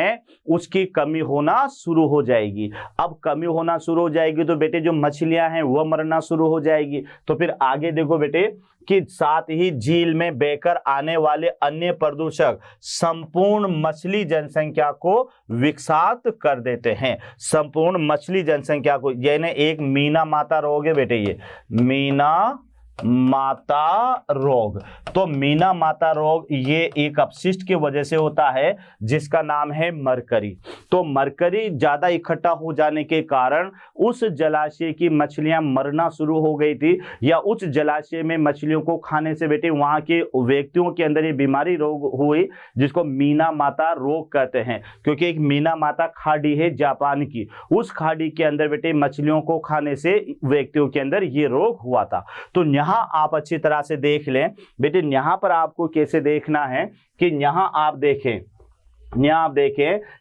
उसकी कमी होना शुरू हो जाएगी। अब कमी होना शुरू हो जाएगी तो बेटे जो मछलियां हैं वह मरना शुरू हो जाएगी। तो फिर आगे देखो बेटे कि साथ ही झील में बहकर आने वाले अन्य प्रदूषक संपूर्ण मछली जनसंख्या को विषाक्त कर देते हैं। संपूर्ण मछली जनसंख्या को, यानी एक मीना माता रोग है बेटे, ये मीना माता रोग। तो मीना माता रोग ये एक अपशिष्ट की वजह से होता है जिसका नाम है मरकरी। तो मरकरी ज्यादा इकट्ठा हो जाने के कारण उस जलाशय की मछलियां मरना शुरू हो गई थी, या उस जलाशय में मछलियों को खाने से बेटे वहां के व्यक्तियों के अंदर ये बीमारी रोग हुई जिसको मीना माता रोग कहते हैं। क्योंकि एक मीना माता खाड़ी है जापान की, उस खाड़ी के अंदर बेटे मछलियों को खाने से व्यक्तियों के अंदर ये रोग हुआ था। तो यहाँ आप अच्छी तरह से देख लें बेटे, यहां पर आपको कैसे देखना है कि यहां आप देखें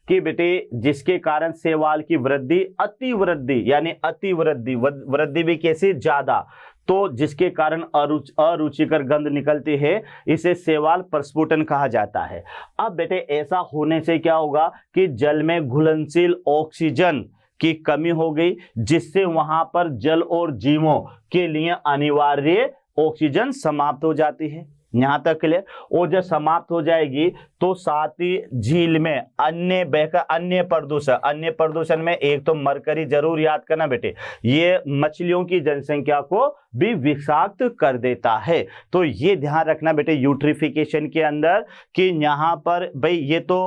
कि बेटे जिसके कारण शैवाल की वृद्धि अति वृद्धि यानी अति वृद्धि भी कैसे ज्यादा, तो जिसके कारण अरुचिकर गंध निकलती है, इसे शैवाल प्रस्फुटन कहा जाता है। अब बेटे ऐसा होने से क्या होगा कि जल में घुलनशील ऑक्सीजन की कमी हो गई, जिससे वहां पर जल और जीवों के लिए अनिवार्य ऑक्सीजन समाप्त हो जाती है। यहां तक क्लियर। और जब समाप्त हो जाएगी तो साथ ही झील में अन्य प्रदूषण में एक तो मरकरी जरूर याद करना बेटे, ये मछलियों की जनसंख्या को भी विषाक्त कर देता है। तो ये ध्यान रखना बेटे यूट्रिफिकेशन के अंदर कि यहाँ पर भाई ये तो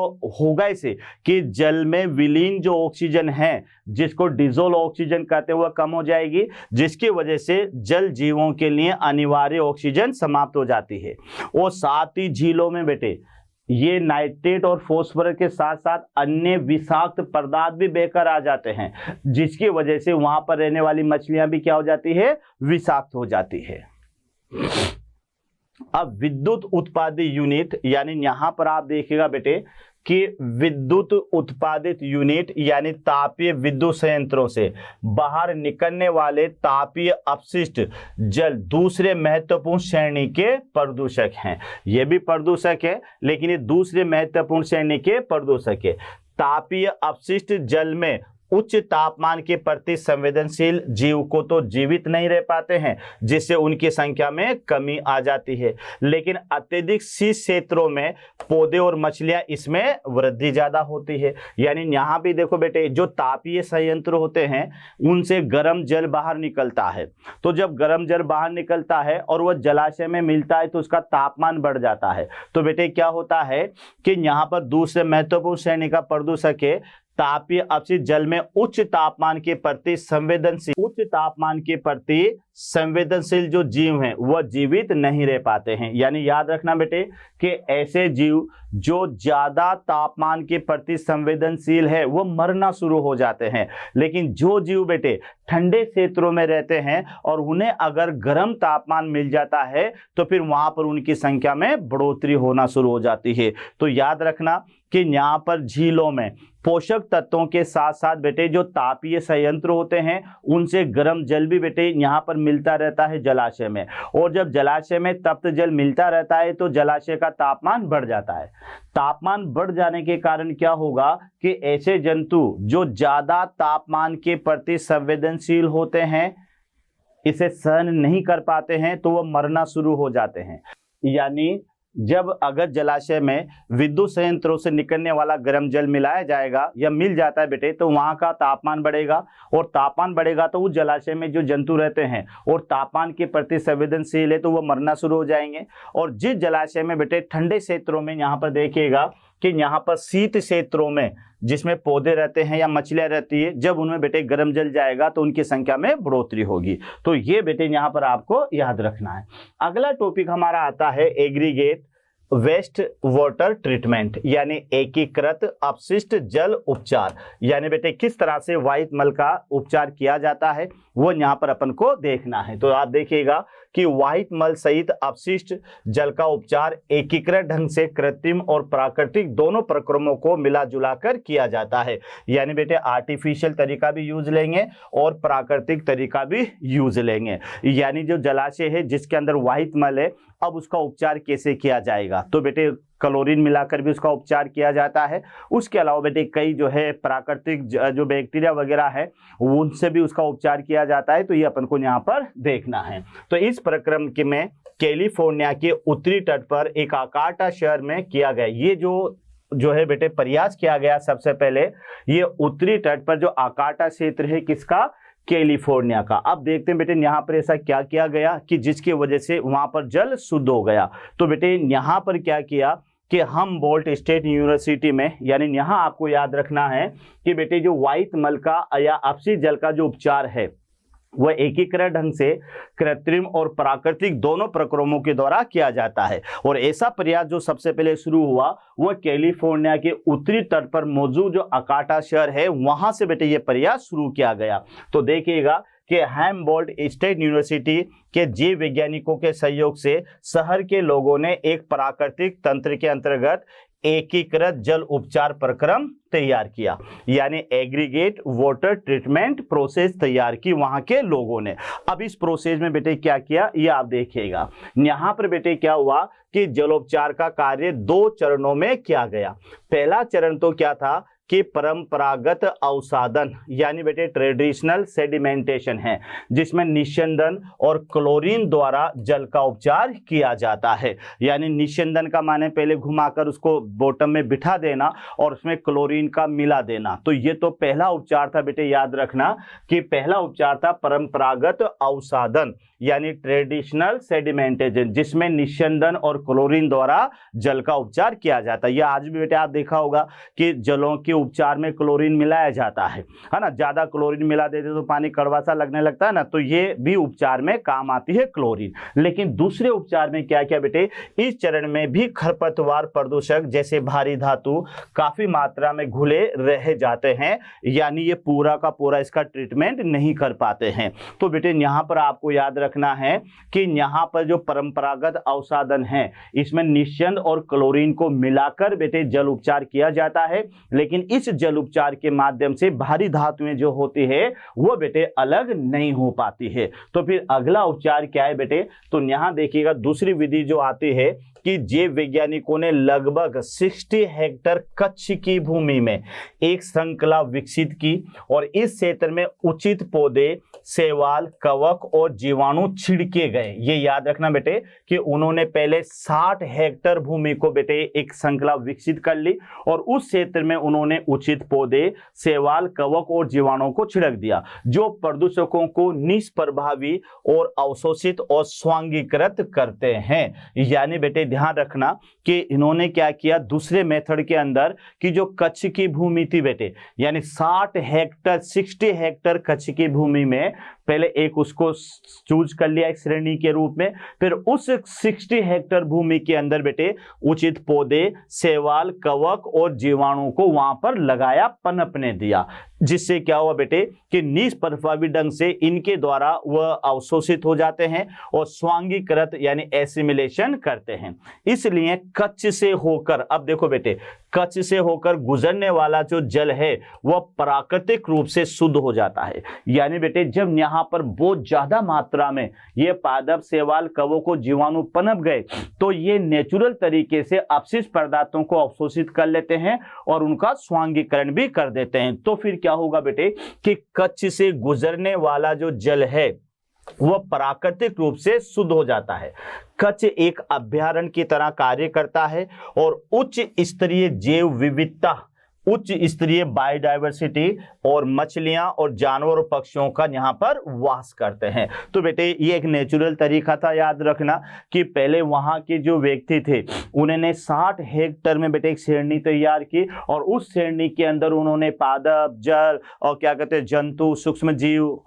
होगा इसे कि जल में विलीन जो ऑक्सीजन है जिसको डिजोल्व ऑक्सीजन कहते हैं वह कम हो जाएगी, जिसकी वजह से जल जीवों के लिए अनिवार्य ऑक्सीजन समाप्त हो जाती है। और साथ ही झीलों में बेटे ये नाइट्रेट और फॉस्फोरस के साथ साथ अन्य विषाक्त पदार्थ भी बहकर आ जाते हैं, जिसकी वजह से वहां पर रहने वाली मछलियां भी क्या हो जाती है, विषाक्त हो जाती है। अब विद्युत उत्पादित यूनिट यानी यहां पर आप देखिएगा बेटे कि विद्युत उत्पादित यूनिट यानी तापीय विद्युत संयंत्रों से बाहर निकलने वाले तापीय अपशिष्ट जल दूसरे महत्वपूर्ण श्रेणी के प्रदूषक हैं। ये भी प्रदूषक है लेकिन ये दूसरे महत्वपूर्ण श्रेणी के प्रदूषक है। तापीय अपशिष्ट जल में उच्च तापमान के प्रति संवेदनशील जीव को तो जीवित नहीं रह पाते हैं, जिससे उनकी संख्या में कमी आ जाती है, लेकिन अत्यधिक शीत क्षेत्रों में पौधे और मछलियां इसमें वृद्धि ज्यादा होती है। यानी यहाँ भी देखो बेटे जो तापीय संयंत्र होते हैं उनसे गर्म जल बाहर निकलता है, तो जब गर्म जल बाहर निकलता है और वह जलाशय में मिलता है तो उसका तापमान बढ़ जाता है। तो बेटे क्या होता है कि यहाँ पर दूसरे महत्वपूर्ण श्रेणी का प्रदूषक है तापीय अपशिष्ट जल में उच्च तापमान के प्रति संवेदनशील जो जीव हैं वह जीवित नहीं रह पाते हैं। यानी याद रखना बेटे कि ऐसे जीव जो ज्यादा तापमान के प्रति संवेदनशील है वो मरना शुरू हो जाते हैं, लेकिन जो जीव बेटे ठंडे क्षेत्रों में रहते हैं और उन्हें अगर गर्म तापमान मिल जाता है तो फिर वहां पर उनकी संख्या में बढ़ोतरी होना शुरू हो जाती है। तो याद रखना कि यहाँ पर झीलों में पोषक तत्वों के साथ साथ बेटे जो तापीय संयंत्र होते हैं उनसे गर्म जल भी बेटे यहाँ पर मिलता रहता है जलाशय में, और जब जलाशय में तप्त जल मिलता रहता है तो जलाशय का तापमान बढ़ जाता है। तापमान बढ़ जाने के कारण क्या होगा कि ऐसे जंतु जो ज्यादा तापमान के प्रति संवेदनशील होते हैं इसे सहन नहीं कर पाते हैं तो वह मरना शुरू हो जाते हैं। यानी जब अगर जलाशय में विद्युत संयंत्रों से निकलने वाला गर्म जल मिलाया जाएगा या मिल जाता है बेटे तो वहां का तापमान बढ़ेगा, और तापमान बढ़ेगा तो उस जलाशय में जो जंतु रहते हैं और तापमान के प्रति संवेदनशील है तो वो मरना शुरू हो जाएंगे। और जिस जलाशय में बेटे ठंडे क्षेत्रों में यहाँ पर देखिएगा कि यहाँ पर शीत क्षेत्रों में जिसमें पौधे रहते हैं या मछलियां रहती है, जब उनमें बेटे गर्म जल जाएगा तो उनकी संख्या में बढ़ोतरी होगी। तो ये बेटे यहाँ पर आपको याद रखना है। अगला टॉपिक हमारा आता है एग्रीगेट वेस्ट वाटर ट्रीटमेंट यानी एकीकृत अपशिष्ट जल उपचार। यानी बेटे किस तरह से व्हाइट मल का उपचार किया जाता है वो यहाँ पर अपन को देखना है। तो आप देखिएगा कि व्हाइट मल सहित अपशिष्ट जल का उपचार एकीकृत ढंग से कृत्रिम और प्राकृतिक दोनों प्रक्रमों को मिला जुला कर किया जाता है। यानी बेटे आर्टिफिशियल तरीका भी यूज लेंगे और प्राकृतिक तरीका भी यूज लेंगे। यानी जो जलाशय है जिसके अंदर व्हाइट मल है अब उसका उपचार कैसे किया जाएगा, तो बेटे क्लोरीन मिलाकर भी उसका उपचार किया जाता है। उसके अलावा बेटे कई जो है प्राकृतिक जो बैक्टीरिया वगैरह है उनसे भी उसका उपचार किया जाता है। तो ये अपन को यहाँ पर देखना है। तो इस प्रक्रम के में कैलिफोर्निया के उत्तरी तट पर एक अकाटा शहर में किया गया। ये जो है बेटे प्रयास किया गया सबसे पहले ये उत्तरी तट पर जो अकाटा क्षेत्र है किसका, कैलिफोर्निया का। अब देखते हैं बेटे यहाँ पर ऐसा क्या किया गया कि जिसकी वजह से वहां पर जल शुद्ध हो गया। तो बेटे यहाँ पर क्या किया कि हम्बोल्ट स्टेट यूनिवर्सिटी में, यानी यहाँ आपको याद रखना है कि बेटे जो व्हाइट मल का या अपशिष्ट जल का जो उपचार है वह एकीकृत ढंग से कृत्रिम और प्राकृतिक दोनों प्रक्रमों के द्वारा किया जाता है। और ऐसा प्रयास जो सबसे पहले शुरू हुआ वह कैलिफोर्निया के उत्तरी तट पर मौजूद जो अकाटा शहर है वहां से बेटे ये प्रयास शुरू किया गया। तो देखिएगा कि हैम्बोल्ट स्टेट यूनिवर्सिटी के जीव वैज्ञानिकों के सहयोग से शहर के लोगों ने एक प्राकृतिक तंत्र के अंतर्गत एकीकृत जल उपचार प्रक्रम तैयार किया, यानी एग्रीगेट वाटर ट्रीटमेंट प्रोसेस तैयार की वहां के लोगों ने। अब इस प्रोसेस में बेटे क्या किया ये आप देखिएगा। यहाँ पर बेटे क्या हुआ कि जलोपचार का कार्य 2 चरणों में किया गया। पहला चरण तो क्या था कि परंपरागत अवसादन यानी बेटे ट्रेडिशनल सेडिमेंटेशन है, जिसमें निस्यंदन और क्लोरीन द्वारा जल का उपचार किया जाता है। यानी निस्यंदन का माने पहले घुमाकर उसको बॉटम में बिठा देना और उसमें क्लोरीन का मिला देना। तो ये तो पहला उपचार था बेटे, याद रखना कि पहला उपचार था परंपरागत अवसादन यानी ट्रेडिशनल सेडिमेंटेशन, जिसमें निस्यंदन और क्लोरीन द्वारा जल का उपचार किया जाता है। यह आज भी बेटे आप देखा होगा कि जलों के उपचार में क्लोरीन मिलाया जाता है ना। ज्यादा क्लोरीन मिला देते तो पानी कड़वा सा लगने लगता है ना, तो ये भी उपचार में काम आती है क्लोरीन। लेकिन दूसरे उपचार में क्या क्या बेटे, इस चरण में भी खरपतवार प्रदूषक जैसे भारी धातु काफी मात्रा में घुले रह जाते हैं, यानी ये पूरा का पूरा इसका ट्रीटमेंट नहीं कर पाते हैं। तो बेटे यहाँ पर आपको याद रखना है कि यहाँ पर जो परंपरागत अवसादन है इसमें निस्यंद और क्लोरीन को मिलाकर बेटे जल उपचार किया जाता है, लेकिन इस जल उपचार के माध्यम से भारी धातुएं जो होती है वो बेटे अलग नहीं हो पाती है। तो फिर अगला उपचार क्या है बेटे, तो यहाँ देखिएगा दूसरी विधि जो आती है कि जैव वैज्ञानिकों ने लगभग 60 हेक्टेयर कच्छ की भूमि में एक श्रृंखला विकसित की और इस क्षेत्र में उचित पौधे, शैवाल, कवक और जीवाणु छिड़के गए। ये याद रखना बेटे कि उन्होंने पहले 60 हेक्टेयर भूमि को बेटे एक श्रृंखला विकसित कर ली और उस क्षेत्र में उन्होंने उचित पौधे, शैवाल, कवक और जीवाणुओं को छिड़क दिया, जो प्रदूषकों को निष्प्रभावी और अवशोषित और स्वांगीकृत करते हैं। यानी बेटे ध्यान रखना कि इन्होंने क्या किया दूसरे मेथड के अंदर कि जो कच्छ की भूमि थी बेटे, यानी 60 हेक्टेयर कच्छ की भूमि में पहले एक उसको चूज कर लिया एक श्रेणी के रूप में, फिर उस 60 हेक्टेयर भूमि के अंदर बेटे उचित पौधे, शैवाल, कवक और जीवाणु को वहां पर लगाया, पनपने दिया, जिससे क्या हुआ बेटे कि निष्प्रभावी ढंग से इनके द्वारा वह अवशोषित हो जाते हैं और स्वांगीकृत यानी एसिमिलेशन करते हैं। इसलिए कच्छ से होकर, अब देखो बेटे, कच्छ से होकर गुजरने वाला जो जल है वह प्राकृतिक रूप से शुद्ध हो जाता है। यानी बेटे जब यहाँ पर बहुत ज्यादा मात्रा में ये पादप, शैवाल, कवक को जीवाणु पनप गए तो ये नेचुरल तरीके से अपशिष्ट पदार्थों को अवशोषित कर लेते हैं और उनका स्वांगीकरण भी कर देते हैं। तो फिर क्या होगा बेटे कि कच्छ से गुजरने वाला जो जल है वह प्राकृतिक रूप से शुद्ध हो जाता है। कच्छ एक अभयारण्य की तरह कार्य करता है और उच्च स्तरीय जैव विविधता, उच्च स्तरीय बायोडाइवर्सिटी और मछलियां और जानवर और पक्षियों का यहाँ पर वास करते हैं। तो बेटे ये एक नेचुरल तरीका था, याद रखना कि पहले वहां के जो व्यक्ति थे उन्होंने 60 हेक्टेयर में बेटे एक श्रेणी तैयार की और उस श्रेणी के अंदर उन्होंने पादप, जल और क्या कहते हैं जंतु, सूक्ष्म जीव,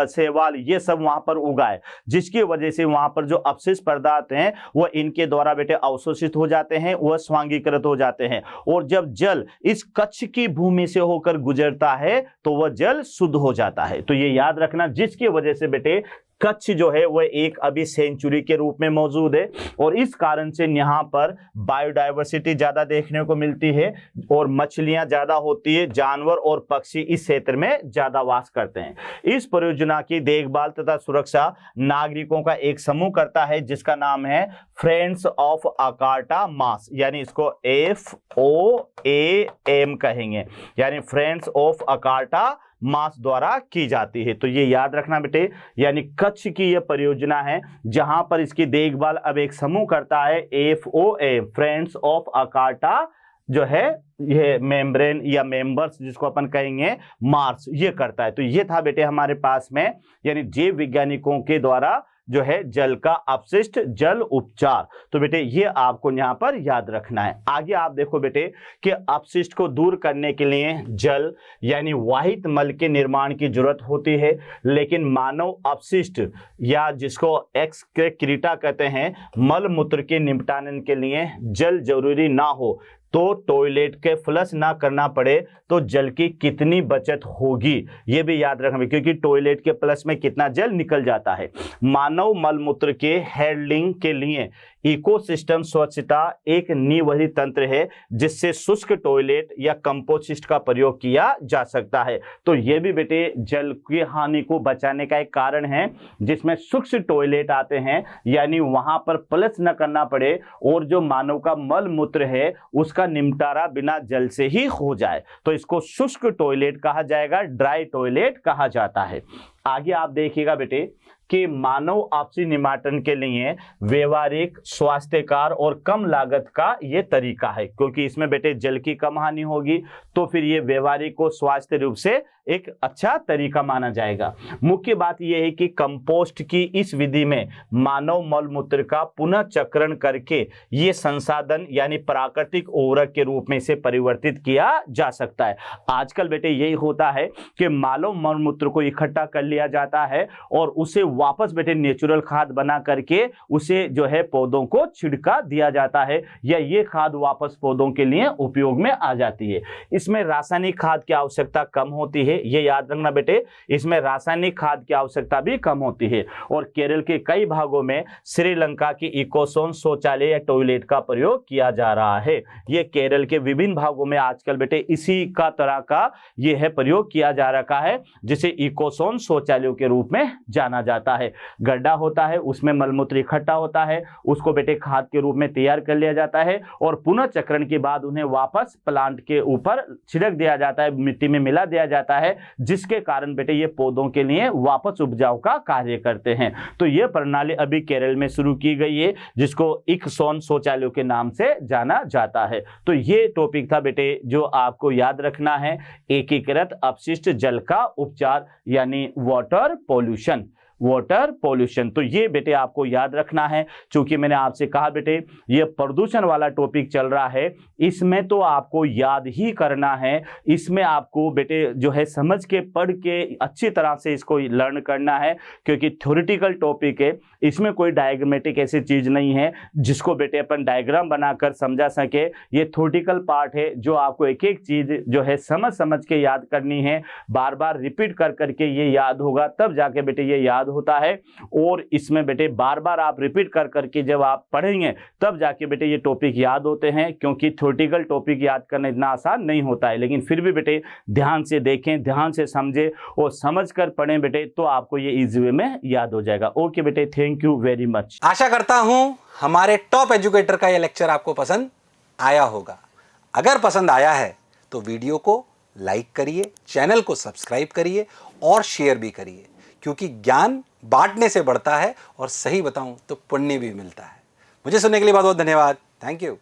शैवाल ये सब वहां पर उगाए, जिसकी वजह से वहां पर जो अपशिष्ट पदार्थ हैं वह इनके द्वारा बेटे अवशोषित हो जाते हैं, वह स्वांगीकृत हो जाते हैं और जब जल इस कच्छ की भूमि से होकर गुजरता है तो वह जल शुद्ध हो जाता है। तो ये याद रखना, जिसकी वजह से बेटे कच्छ जो है वह एक अभी सेंचुरी के रूप में मौजूद है और इस कारण से यहाँ पर बायोडाइवर्सिटी ज्यादा देखने को मिलती है और मछलियां ज्यादा होती है, जानवर और पक्षी इस क्षेत्र में ज्यादा वास करते हैं। इस परियोजना की देखभाल तथा सुरक्षा नागरिकों का एक समूह करता है जिसका नाम है फ्रेंड्स ऑफ अकार्टा मास, यानी इसको FOAM कहेंगे, यानी फ्रेंड्स ऑफ अकार्टा मास द्वारा की जाती है। तो ये याद रखना बेटे, यानी कच्छ की यह परियोजना है जहां पर इसकी देखभाल अब एक समूह करता है FOAM, फ्रेंड्स ऑफ अकार्टा जो है ये मेम्ब्रेन या मेंबर्स जिसको अपन कहेंगे मार्स, ये करता है। तो ये था बेटे हमारे पास में यानी जैव वैज्ञानिकों के द्वारा जो है जल का अपशिष्ट जल उपचार। तो बेटे ये आपको यहाँ पर याद रखना है। आगे आप देखो बेटे कि अपशिष्ट को दूर करने के लिए जल यानी वाहित मल के निर्माण की जरूरत होती है, लेकिन मानव अपशिष्ट या जिसको एक्सक्रीटा कहते हैं मल मूत्र के निपटान के लिए जल जरूरी ना हो तो टॉयलेट के फ्लश ना करना पड़े तो जल की कितनी बचत होगी ये भी याद रखना, क्योंकि टॉयलेट के फ्लश में कितना जल निकल जाता है। मानव मलमूत्र के हैंडलिंग के लिए इकोसिस्टम स्वच्छता एक नींवही तंत्र है जिससे शुष्क टॉयलेट या कंपोस्ट का प्रयोग किया जा सकता है। तो यह भी बेटे जल की हानि को बचाने का एक कारण है, जिसमें शुष्क टॉयलेट आते हैं, यानी वहां पर प्लस न करना पड़े और जो मानव का मल मूत्र है उसका निपटारा बिना जल से ही हो जाए, तो इसको शुष्क टॉयलेट कहा जाएगा, ड्राई टॉयलेट कहा जाता है। आगे आप देखिएगा बेटे कि मानव आपसी निमाटन के लिए व्यवहारिक, स्वास्थ्यकर और कम लागत का ये तरीका है, क्योंकि इसमें बेटे जल की कम हानि होगी, तो फिर ये व्यवहारिक और स्वास्थ्य रूप से एक अच्छा तरीका माना जाएगा। मुख्य बात यह है कि कंपोस्ट की इस विधि में मानव मल मूत्र का पुनः चक्रण करके ये संसाधन यानी प्राकृतिक उर्वरक के रूप में इसे परिवर्तित किया जा सकता है। आजकल बेटे यही होता है कि मानव मल मूत्र को इकट्ठा कर लिया जाता है और उसे वापस बेटे नेचुरल खाद बना करके उसे जो है पौधों को छिड़का दिया जाता है, या ये खाद वापस पौधों के लिए उपयोग में आ जाती है। इसमें रासायनिक खाद की आवश्यकता कम होती है, ये याद रखना बेटे, इसमें रासायनिक खाद की आवश्यकता भी कम होती है। और केरल के कई भागों में श्रीलंका की इकोसोन शौचालय या टॉयलेट का प्रयोग किया जा रहा है। ये केरल के विभिन्न भागों में आजकल बेटे इसी का तरह का ये है प्रयोग किया जा रखा है, जिसे इकोसोन शौचालयों के रूप में जाना जाता है। गड्ढा होता है, उसमें मलमूत्र इकट्ठा होता है, उसको बेटे खाद के रूप में तैयार कर लिया जाता है और पुनः चक्रण के बाद उन्हें वापस प्लांट के ऊपर छिड़क दिया जाता है, मिट्टी में मिला दिया जाता है, जिसके कारण बेटे ये पौधों के लिए वापस उपजाऊ का कार्य करते हैं। तो ये प्रणाली अभी केरल में शुरू की गई है, जिसको इकोसोन शौचालयों के नाम से जाना जाता है। तो ये टॉपिक था बेटे जो आपको याद रखना है, एकीकृत अपशिष्ट जल का उपचार यानी वाटर पॉल्यूशन। वाटर पॉल्यूशन, तो ये बेटे आपको याद रखना है। चूंकि मैंने आपसे कहा बेटे ये प्रदूषण वाला टॉपिक चल रहा है, इसमें तो आपको याद ही करना है, इसमें आपको बेटे जो है समझ के पढ़ के अच्छी तरह से इसको लर्न करना है, क्योंकि थ्योरेटिकल टॉपिक है, इसमें कोई डायग्रामेटिक ऐसी चीज नहीं है जिसको बेटे अपन डायग्राम बनाकर समझा सके। ये थ्योरेटिकल पार्ट है जो आपको एक एक चीज जो है समझ समझ के याद करनी है, बार बार रिपीट कर करके ये याद होगा, तब जाके बेटे ये याद होता है। और इसमें बेटे बार बार आप रिपीट कर करके जब आप पढ़ेंगे तब जाके बेटे ये टॉपिक याद होते हैं, क्योंकि थ्योरेटिकल टॉपिक याद करना इतना आसान नहीं होता है। लेकिन फिर भी बेटे ध्यान से देखें, ध्यान से समझें और समझ कर पढ़ें बेटे, तो आपको ये इजी वे में याद हो जाएगा। ओके बेटे, थैंक यू वेरी मच। आशा करता हूं हमारे टॉप एजुकेटर का यह लेक्चर आपको पसंद आया होगा। अगर पसंद आया है तो वीडियो को लाइक करिए, चैनल को सब्सक्राइब करिए और शेयर भी करिए, क्योंकि ज्ञान बांटने से बढ़ता है और सही बताऊं तो पुण्य भी मिलता है। मुझे सुनने के लिए बहुत बहुत धन्यवाद। Thank you.